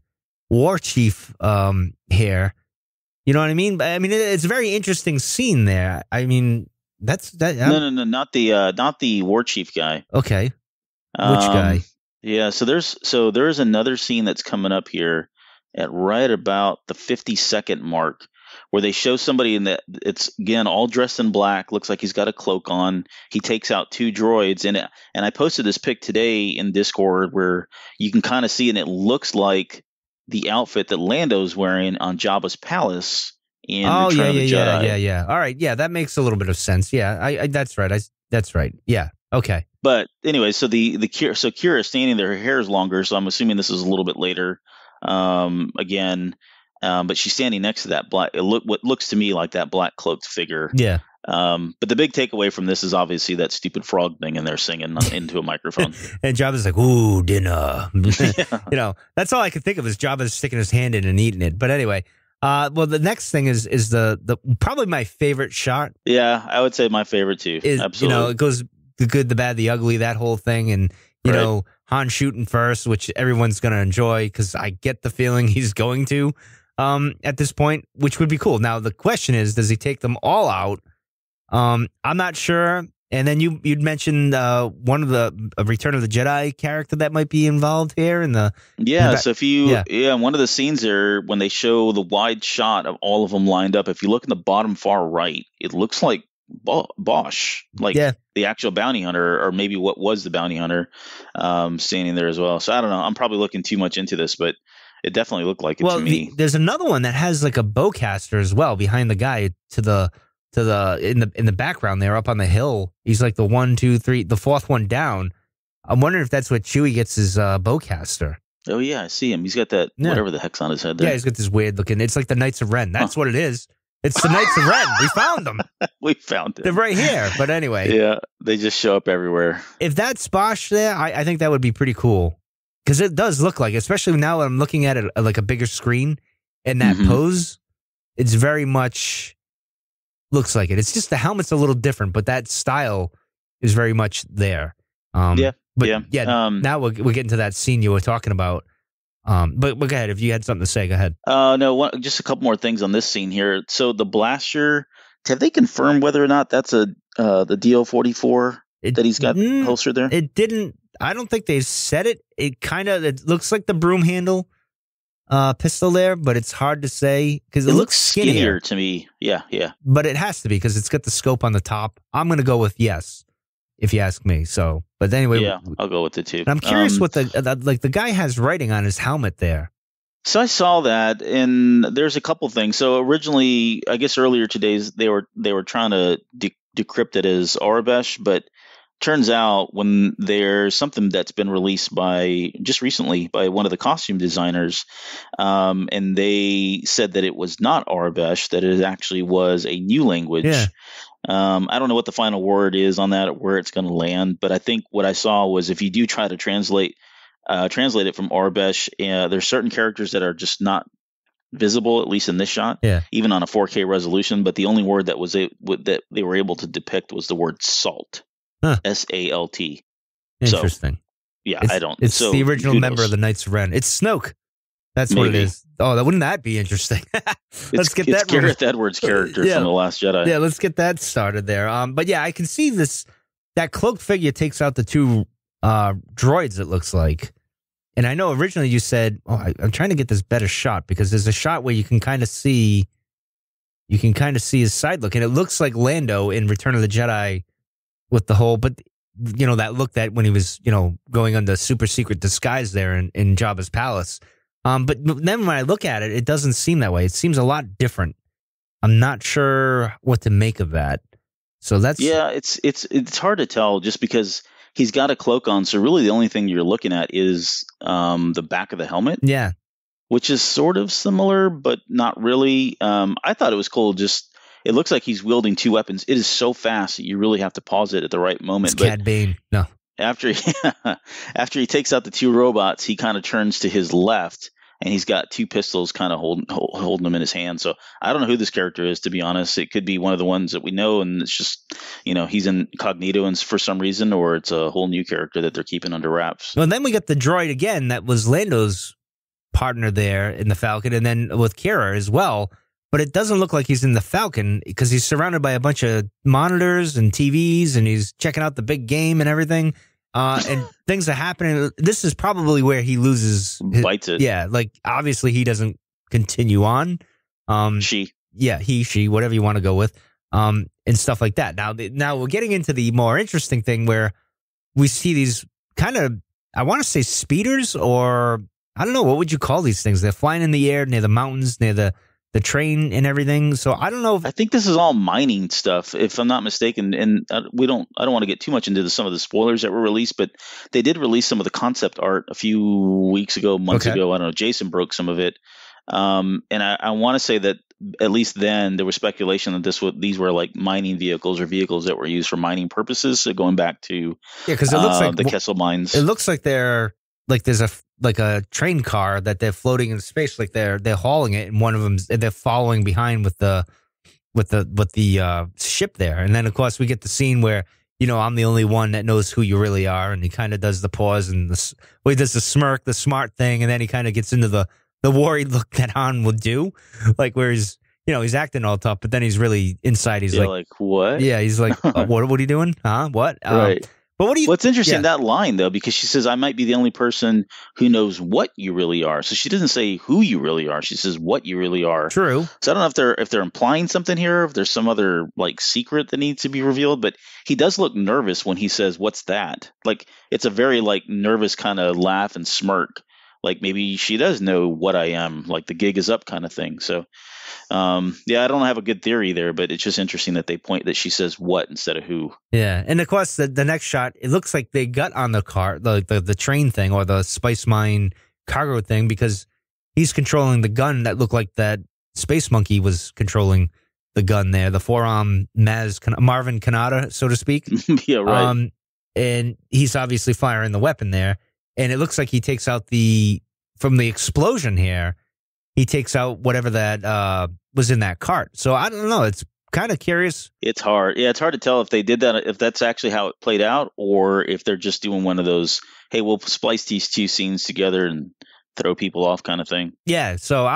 war chief hair. You know what I mean? I mean, it's a very interesting scene there. I mean, that's that. No, not the war chief guy. Okay. Which guy? Yeah, so there's another scene that's coming up here at right about the 50-second mark, where they show somebody it's again all dressed in black, looks like he's got a cloak on. He takes out 2 droids, and I posted this pic today in Discord where you can kind of see, and it looks like the outfit that Lando's wearing on Jabba's palace in Return of the Jedi. Yeah. All right, yeah, that makes a little bit of sense. Yeah, I that's right. That's right. Yeah. Okay. But anyway, so so Kira is standing there. Her hair is longer, so I'm assuming this is a little bit later. Again, but she's standing next to that black. What looks to me like that black cloaked figure. Yeah. But the big takeaway from this is obviously that stupid frog thing, and they're singing into a microphone. And Jabba's like, "Ooh, dinner." Yeah. You know, that's all I could think of is Jabba sticking his hand in and eating it. But anyway, well, the next thing is the probably my favorite shot. Yeah, I would say my favorite too. Is, absolutely. You know, it goes the good, the bad, the ugly, that whole thing, and you know, Han shooting first, which everyone's going to enjoy because I get the feeling he's going to at this point, which would be cool. Now the question is, does he take them all out? I'm not sure. And then you'd mentioned one of the Return of the Jedi character that might be involved here in the So if you one of the scenes there when they show the wide shot of all of them lined up, if you look in the bottom far right, it looks like Bosch, like the actual bounty hunter, or maybe what was the bounty hunter, standing there as well. So I don't know. I'm probably looking too much into this, but it definitely looked like it to me. There's another one that has like a bowcaster as well behind the guy in the background there up on the hill. He's like the 1, 2, 3, the fourth one down. I'm wondering if that's what Chewie gets his bowcaster. Oh yeah, I see him. He's got that whatever the heck's on his head there. Yeah, he's got this weird looking. It's like the Knights of Ren. That's what it is. It's the Knights of Ren. We found them. We found them. They're right here. But anyway. Yeah, they just show up everywhere. If that's Bosch there, I think that would be pretty cool. Because it does look like, especially now I'm looking at it like a bigger screen, and that pose, it's very much looks like it. It's just the helmet's a little different, but that style is very much there. Now we're getting to that scene you were talking about. But go ahead. If you had something to say, go ahead. No, just a couple more things on this scene here. So the blaster, have they confirmed whether or not that's the DO-44 that he's got holstered there? It didn't. I don't think they said it. It looks like the broom handle pistol there, but it's hard to say because it looks skinnier to me. Yeah. But it has to be because it's got the scope on the top. I'm going to go with yes, if you ask me. So, but anyway, yeah, I'll go with it too. I'm curious what the guy has writing on his helmet there. So I saw that, and there's a couple things. So originally, I guess earlier today, they were trying to decrypt it as Aurebesh, but turns out when there's something that's been released just recently by one of the costume designers, and they said that it was not Aurebesh, that it actually was a new language. Yeah. I don't know what the final word is on that, or where it's going to land, but I think what I saw was if you do try to translate it from Aurebesh, there's certain characters that are just not visible, at least in this shot, even on a 4K resolution. But the only word that they were able to depict was the word salt. SALT. Interesting. So, yeah, I don't. It's the original member of the Knights of Ren. It's Snoke. That's what it is. Oh, wouldn't that be interesting? Let's get that. It's Gareth Edwards' character from The Last Jedi. Yeah, let's get that started there. But yeah, I can see that cloaked figure takes out the two droids. It looks like, and I know originally you said, I'm trying to get this better shot because there's a shot where you can kind of see his side look, and it looks like Lando in Return of the Jedi. With the whole, but that look that when he was, going under super secret disguise there in Jabba's palace. But then when I look at it, it doesn't seem that way. It seems a lot different. I'm not sure what to make of that. So that's it's hard to tell just because he's got a cloak on. So really, the only thing you're looking at is the back of the helmet. Yeah, which is sort of similar, but not really. I thought it was cool. It looks like he's wielding two weapons. It is so fast that you really have to pause it at the right moment. It's Cad Bane. No. After he takes out the two robots, he kind of turns to his left, and he's got two pistols kind of holding them in his hand. So I don't know who this character is, to be honest. It could be one of the ones that we know, and it's just, he's incognito and for some reason, or it's a whole new character that they're keeping under wraps. Well, and then we got the droid again that was Lando's partner there in the Falcon, and then with Kira as well. But it doesn't look like he's in the Falcon because he's surrounded by a bunch of monitors and TVs, and he's checking out the big game and everything. And things are happening. This is probably where he loses. Bites it. Yeah, like obviously he doesn't continue on. She, whatever you want to go with, and stuff like that. Now we're getting into the more interesting thing where we see these kind of, I want to say speeders, or I don't know, what would you call these things? They're flying in the air near the mountains, near the the train and everything. So I don't know if I think this is all mining stuff, if I'm not mistaken. And I don't want to get too much into some of the spoilers that were released, but they did release some of the concept art a few weeks ago, months ago. I don't know. Jason broke some of it. And I want to say that at least then there was speculation that these were like mining vehicles or vehicles that were used for mining purposes. So going back to because it looks like the Kessel mines. It looks like they're like there's a train car that they're floating in space, like they're hauling it, and one of them they're following behind with the ship there. And then of course we get the scene where I'm the only one that knows who you really are, and he kind of does the pause and he does the smirk, the smart thing, and then he kind of gets into the worried look that Han would do, like where he's acting all tough, but then he's really inside. He's like what? Yeah, he's like, what are you doing? Huh? What? Right. But what's interesting, that line though, because she says, I might be the only person who knows what you really are. So she doesn't say who you really are. She says what you really are. True. So I don't know if they're implying something here, if there's some other like secret that needs to be revealed, but he does look nervous when he says, what's that? Like it's a very like nervous kind of laugh and smirk. Like maybe she does know what I am, like the gig is up kind of thing. So, I don't have a good theory there, but it's just interesting that she says what instead of who. Yeah. And of course, the next shot, it looks like they got on the car, the train thing or the spice mine cargo thing, because he's controlling the gun that looked like that space monkey was controlling the gun there, the forearm Marvin Kanata, so to speak. Yeah, right. And he's obviously firing the weapon there. And it looks like he takes out from the explosion here, he takes out whatever that was in that cart. So I don't know. It's kind of curious. It's hard. Yeah, it's hard to tell if they did that, if that's actually how it played out, or if they're just doing one of those, hey, we'll splice these two scenes together and throw people off kind of thing. Yeah. So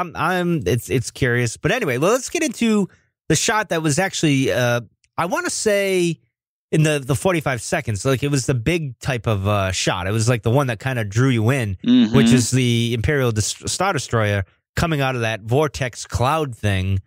it's curious. But anyway, let's get into the shot that was actually, I want to say, in the 45 seconds, like it was the big type of shot. It was like the one that kind of drew you in, which is the Imperial Star Destroyer coming out of that vortex cloud thing,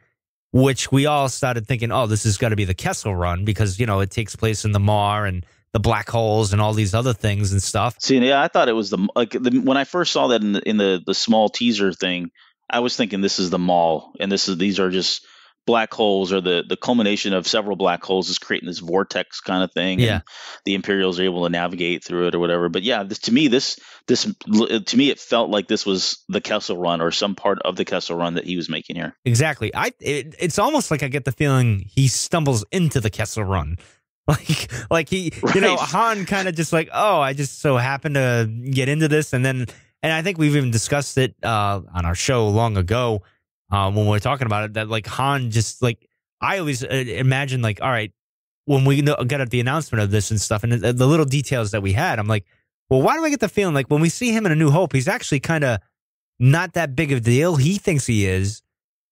which we all started thinking, oh, this is got to be the Kessel Run, because, it takes place in the Maw and the black holes and all these other things and stuff. See, yeah, I thought it was when I first saw that in the small teaser thing, I was thinking this is the Maw, and these are just black holes, or the culmination of several black holes is creating this vortex kind of thing. Yeah. And the Imperials are able to navigate through it or whatever. But yeah, to me, it felt like this was the Kessel Run, or some part of the Kessel Run that he was making here. Exactly. It's almost like I get the feeling he stumbles into the Kessel Run. Like he, right. Han kind of just like, oh, I just so happened to get into this. And I think we've even discussed it on our show long ago, when we were talking about it, that like Han just like, I always imagine like, all right, when we got at the announcement of this and stuff and the little details that we had, I'm like, well, why do I get the feeling like when we see him in A New Hope, he's actually kind of not that big of a deal. He thinks he is.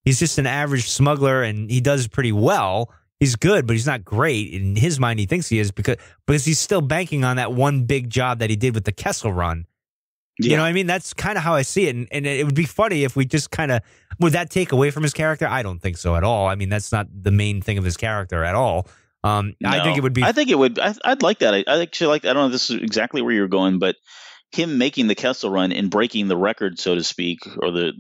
He's just an average smuggler, and he does pretty well. He's good, but he's not great. In his mind, he thinks he is because he's still banking on that one big job that he did with the Kessel Run. Yeah. You know what I mean? That's kind of how I see it. And it would be funny if we just kind of, would that take away from his character? I don't think so at all. I mean, that's not the main thing of his character at all. No, I think it would be. I think it would. I'd like that. I actually like. I don't know if this is exactly where you're going, but him making the Kessel Run and breaking the record, so to speak, or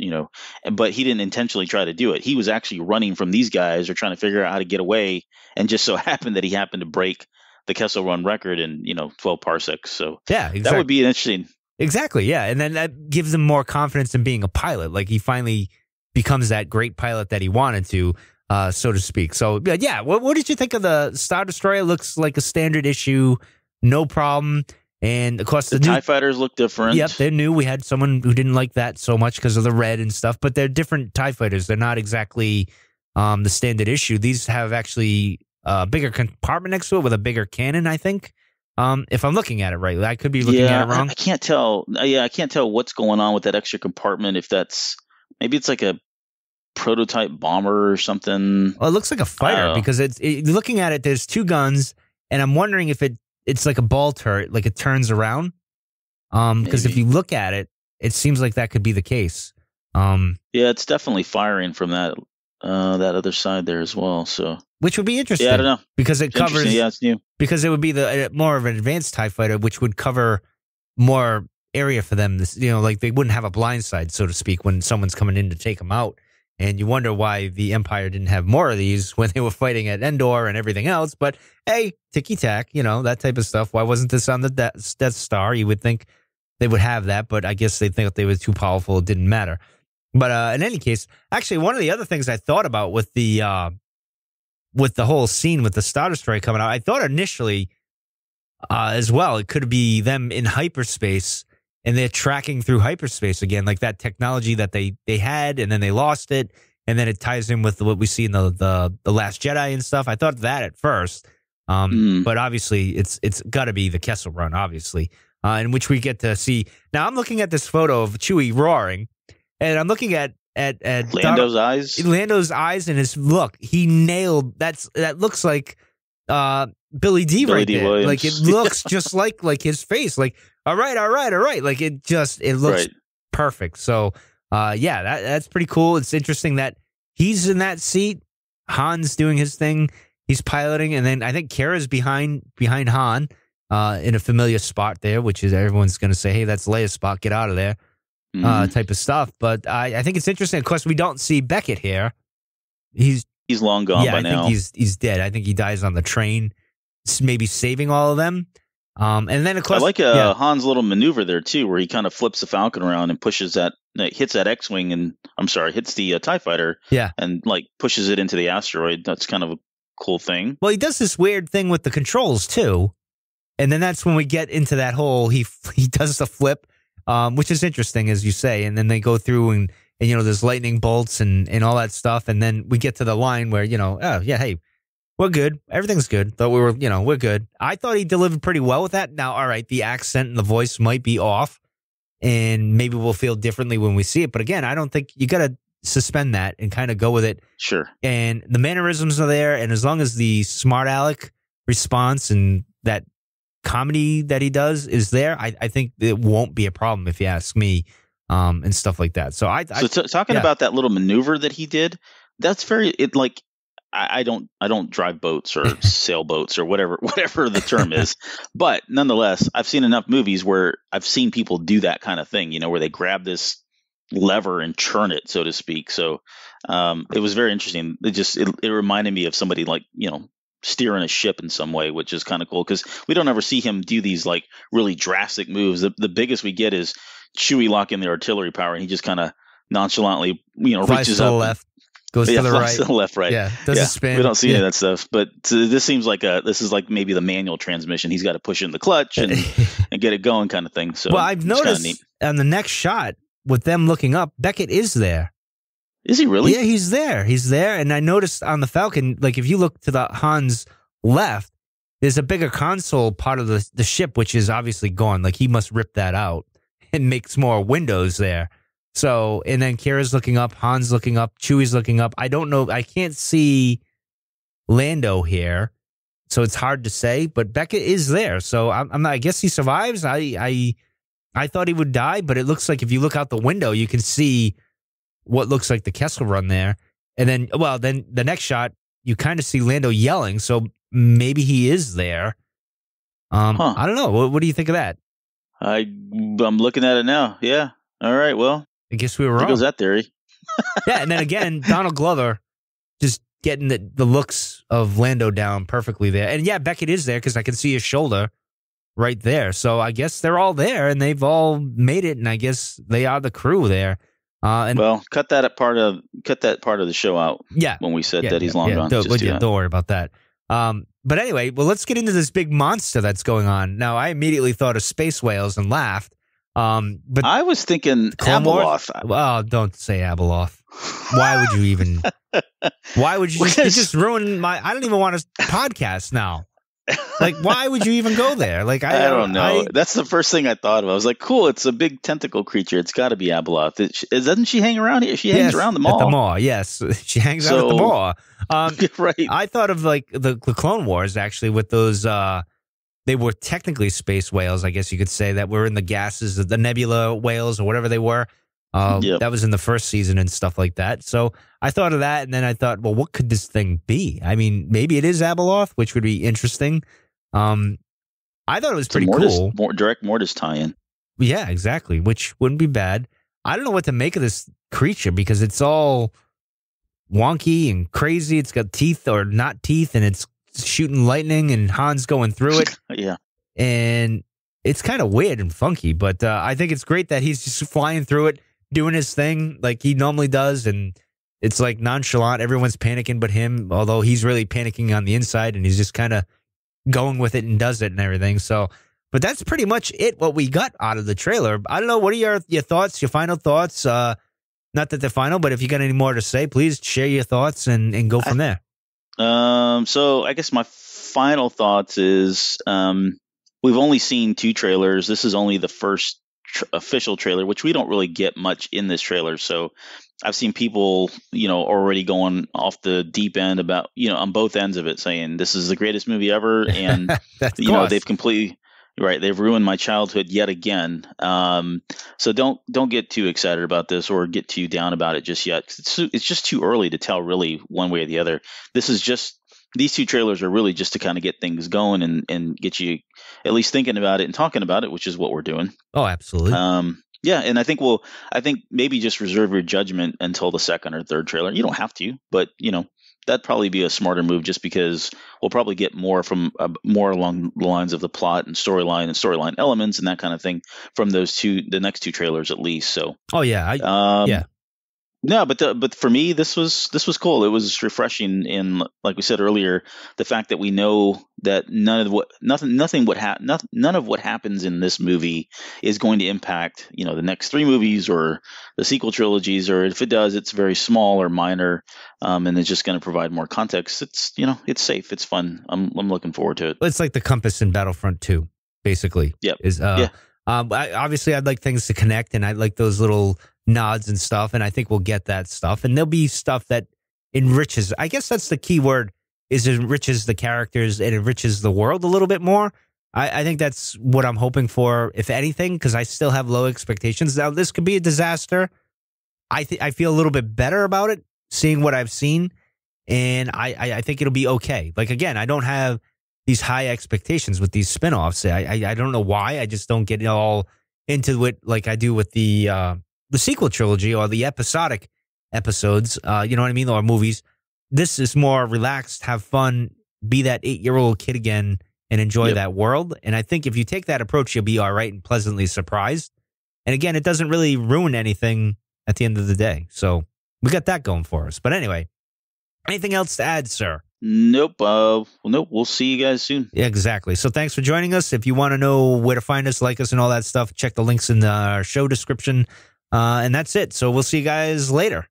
but he didn't intentionally try to do it. He was actually running from these guys or trying to figure out how to get away, and just so happened that he happened to break the Kessel Run record in 12 parsecs. So yeah, exactly. That would be interesting. Exactly. Yeah, and then that gives him more confidence in being a pilot. Like he finally becomes that great pilot that he wanted to. So to speak. So, yeah, what did you think of the Star Destroyer? Looks like a standard issue, no problem. And, of course, the TIE fighters look different. Yep, they're new. We had someone who didn't like that so much because of the red and stuff, but they're different TIE fighters. They're not exactly the standard issue. These have actually a bigger compartment next to it with a bigger cannon, I think. If I'm looking at it right. I could be looking at it wrong. I can't tell. I can't tell what's going on with that extra compartment. If maybe it's like a prototype bomber or something. Well, it looks like a fighter because looking at it, there's two guns, and I'm wondering if it's like a ball turret, like it turns around. Because if you look at it, it seems like that could be the case. Yeah, it's definitely firing from that other side there as well. So, which would be interesting. Yeah, I don't know, because it covers. Yeah, it's new. Because it would be the more of an advanced TIE fighter, which would cover more area for them. Like they wouldn't have a blind side, so to speak, when someone's coming in to take them out. And you wonder why the Empire didn't have more of these when they were fighting at Endor and everything else. But hey, ticky-tack, that type of stuff. Why wasn't this on the Death Star? You would think they would have that, but I guess they think they were too powerful. It didn't matter. But in any case, actually, one of the other things I thought about with the whole scene with the Star Destroyer coming out, I thought initially as well, it could be them in hyperspace and they're tracking through hyperspace again, like that technology that they had, and then they lost it, and then it ties in with what we see in the Last Jedi and stuff. I thought that at first, but obviously it's got to be the Kessel Run, obviously, in which we get to see. Now I'm looking at this photo of Chewie roaring, and I'm looking at Lando's eyes. Lando's eyes and his look. He nailed that looks like Billy D right there. Williams. Like it looks just like his face. Like all right. Like it looks perfect. So that's pretty cool. It's interesting that he's in that seat. Han's doing his thing. He's piloting, and then I think Kara's behind Han in a familiar spot there, which is everyone's going to say, "Hey, that's Leia's spot. Get out of there." Type of stuff. But I think it's interesting. Of course, we don't see Beckett here. He's long gone by now. I think he's dead. I think he dies on the train, maybe saving all of them. And then of course, I like Han's little maneuver there too, where he kind of flips the Falcon around and pushes hits that X-wing, and hits the TIE fighter. Yeah, and like pushes it into the asteroid. That's kind of a cool thing. Well, he does this weird thing with the controls too, and then that's when we get into that whole he does the flip. Which is interesting, as you say, and then they go through and there's lightning bolts and all that stuff, and then we get to the line where hey, we're good, everything's good. Thought we were, we're good. I thought he delivered pretty well with that. Now, all right, the accent and the voice might be off, and maybe we'll feel differently when we see it. But again, I don't think you got to suspend that and kind of go with it. Sure. And the mannerisms are there, and as long as the smart aleck response and that comedy that he does is there, I think it won't be a problem, if you ask me, and stuff like that. So talking about that little maneuver that he did, that's I don't drive boats or sailboats or whatever the term is, but nonetheless, I've seen enough movies where I've seen people do that kind of thing, where they grab this lever and churn it, so to speak. So it was very interesting. It reminded me of somebody steering a ship in some way, which is kind of cool because we don't ever see him do these like really drastic moves. The biggest we get is Chewie locking the artillery power, and he just kind of nonchalantly, reaches to up, the left, goes to the right, to the left, right. Yeah, does a spin. We don't see any of that stuff, but this seems like this is like maybe the manual transmission. He's got to push in the clutch and get it going, kind of thing. So, well, I've noticed on the next shot with them looking up, Beckett is there. Is he really? Yeah, he's there. He's there. And I noticed on the Falcon, like if you look to the Han's left, there's a bigger console part of the ship, which is obviously gone. Like he must rip that out and makes more windows there. So, and then Kara's looking up, Han's looking up, Chewie's looking up. I don't know. I can't see Lando here, so it's hard to say. But Beckett is there, so I'm not. I guess he survives. I thought he would die, but it looks like if you look out the window, you can see what looks like the Kessel Run there. And then, then the next shot, you kind of see Lando yelling, so maybe he is there. I don't know. What do you think of that? I'm looking at it now. Yeah. All right. Well, I guess we were wrong. There goes that theory. Yeah, and then again, Donald Glover just getting the looks of Lando down perfectly there. And yeah, Beckett is there because I can see his shoulder right there. So I guess they're all there, and they've all made it, and I guess they are the crew there. Cut that part of the show out. Yeah, when we said that he's long gone. Don't worry about that. But anyway, let's get into this big monster that's going on. Now, I immediately thought of space whales and laughed. But I was thinking Abeloth. Oh, don't say Abeloth. Why would you even? Why would you? You just ruin my. I don't even want a podcast now. Like, why would you even go there? Like, I don't know. That's the first thing I thought of. I was like, cool, it's a big tentacle creature. It's got to be Abeloth. Doesn't she hang around here? She hangs around the mall. At the mall, yes. She hangs out at the mall. Right. I thought of, like, the Clone Wars, actually, with those, they were technically space whales, I guess you could say, that were in the gases, the nebula whales or whatever they were. That was in the first season and stuff like that. So I thought of that, and then I thought, well, what could this thing be? I mean, maybe it is Abeloth, which would be interesting. I thought it was pretty cool. Direct Mortis tie-in. Yeah, exactly, which wouldn't be bad. I don't know what to make of this creature because it's all wonky and crazy. It's got teeth or not teeth, and it's shooting lightning, and Han's going through it. Yeah. And it's kind of weird and funky, but I think it's great that he's just flying through it, doing his thing like he normally does, and it's like nonchalant. Everyone's panicking but him, although he's really panicking on the inside, and he's just kind of going with it and does it and everything. So, but that's pretty much it, what we got out of the trailer. I don't know. What are your thoughts, your final thoughts? Not that they're final, but if you got any more to say, please share your thoughts and go from there. So I guess my final thoughts is we've only seen 2 trailers. This is only the first official trailer, which we don't really get much in this trailer. So I've seen people, already going off the deep end about, on both ends of it, saying this is the greatest movie ever, and they've completely they've ruined my childhood yet again. So don't get too excited about this or get too down about it just yet. It's just too early to tell really one way or the other. These 2 trailers are really just to kind of get things going and get you at least thinking about it and talking about it, which is what we're doing. Oh, absolutely. Yeah, and I think maybe just reserve your judgment until the second or third trailer. You don't have to, but that'd probably be a smarter move, just because we'll probably get more along the lines of the plot and storyline elements and that kind of thing from the next 2 trailers at least. So, oh yeah, yeah. No, but for me, this was cool. It was refreshing, in, like we said earlier, the fact that we know that none of what happens in this movie is going to impact the next 3 movies or the sequel trilogies, or if it does, it's very small or minor, and it's just going to provide more context. It's it's safe, it's fun. I'm looking forward to it. It's like the compass in Battlefront 2, basically. Yep. Obviously, I'd like things to connect, and I'd like those little nods and stuff, and I think we'll get that stuff, and there'll be stuff that enriches. I guess that's the key word, is enriches the characters and enriches the world a little bit more. I think that's what I'm hoping for, if anything, because I still have low expectations. Now, this could be a disaster. I feel a little bit better about it, seeing what I've seen, and I think it'll be okay. Like, again, I don't have these high expectations with these spinoffs. I don't know why. I just don't get all into it like I do with the sequel trilogy or the episodic episodes, you know what I mean, or movies. This is more relaxed, have fun, be that 8-year-old kid again, and enjoy that world. And I think if you take that approach, you'll be all right and pleasantly surprised. And again, it doesn't really ruin anything at the end of the day. So we got that going for us. But anyway, anything else to add, sir? Nope. Nope. We'll see you guys soon. Yeah, exactly. So thanks for joining us. If you want to know where to find us, like us, and all that stuff, check the links in the show description. And that's it. So we'll see you guys later.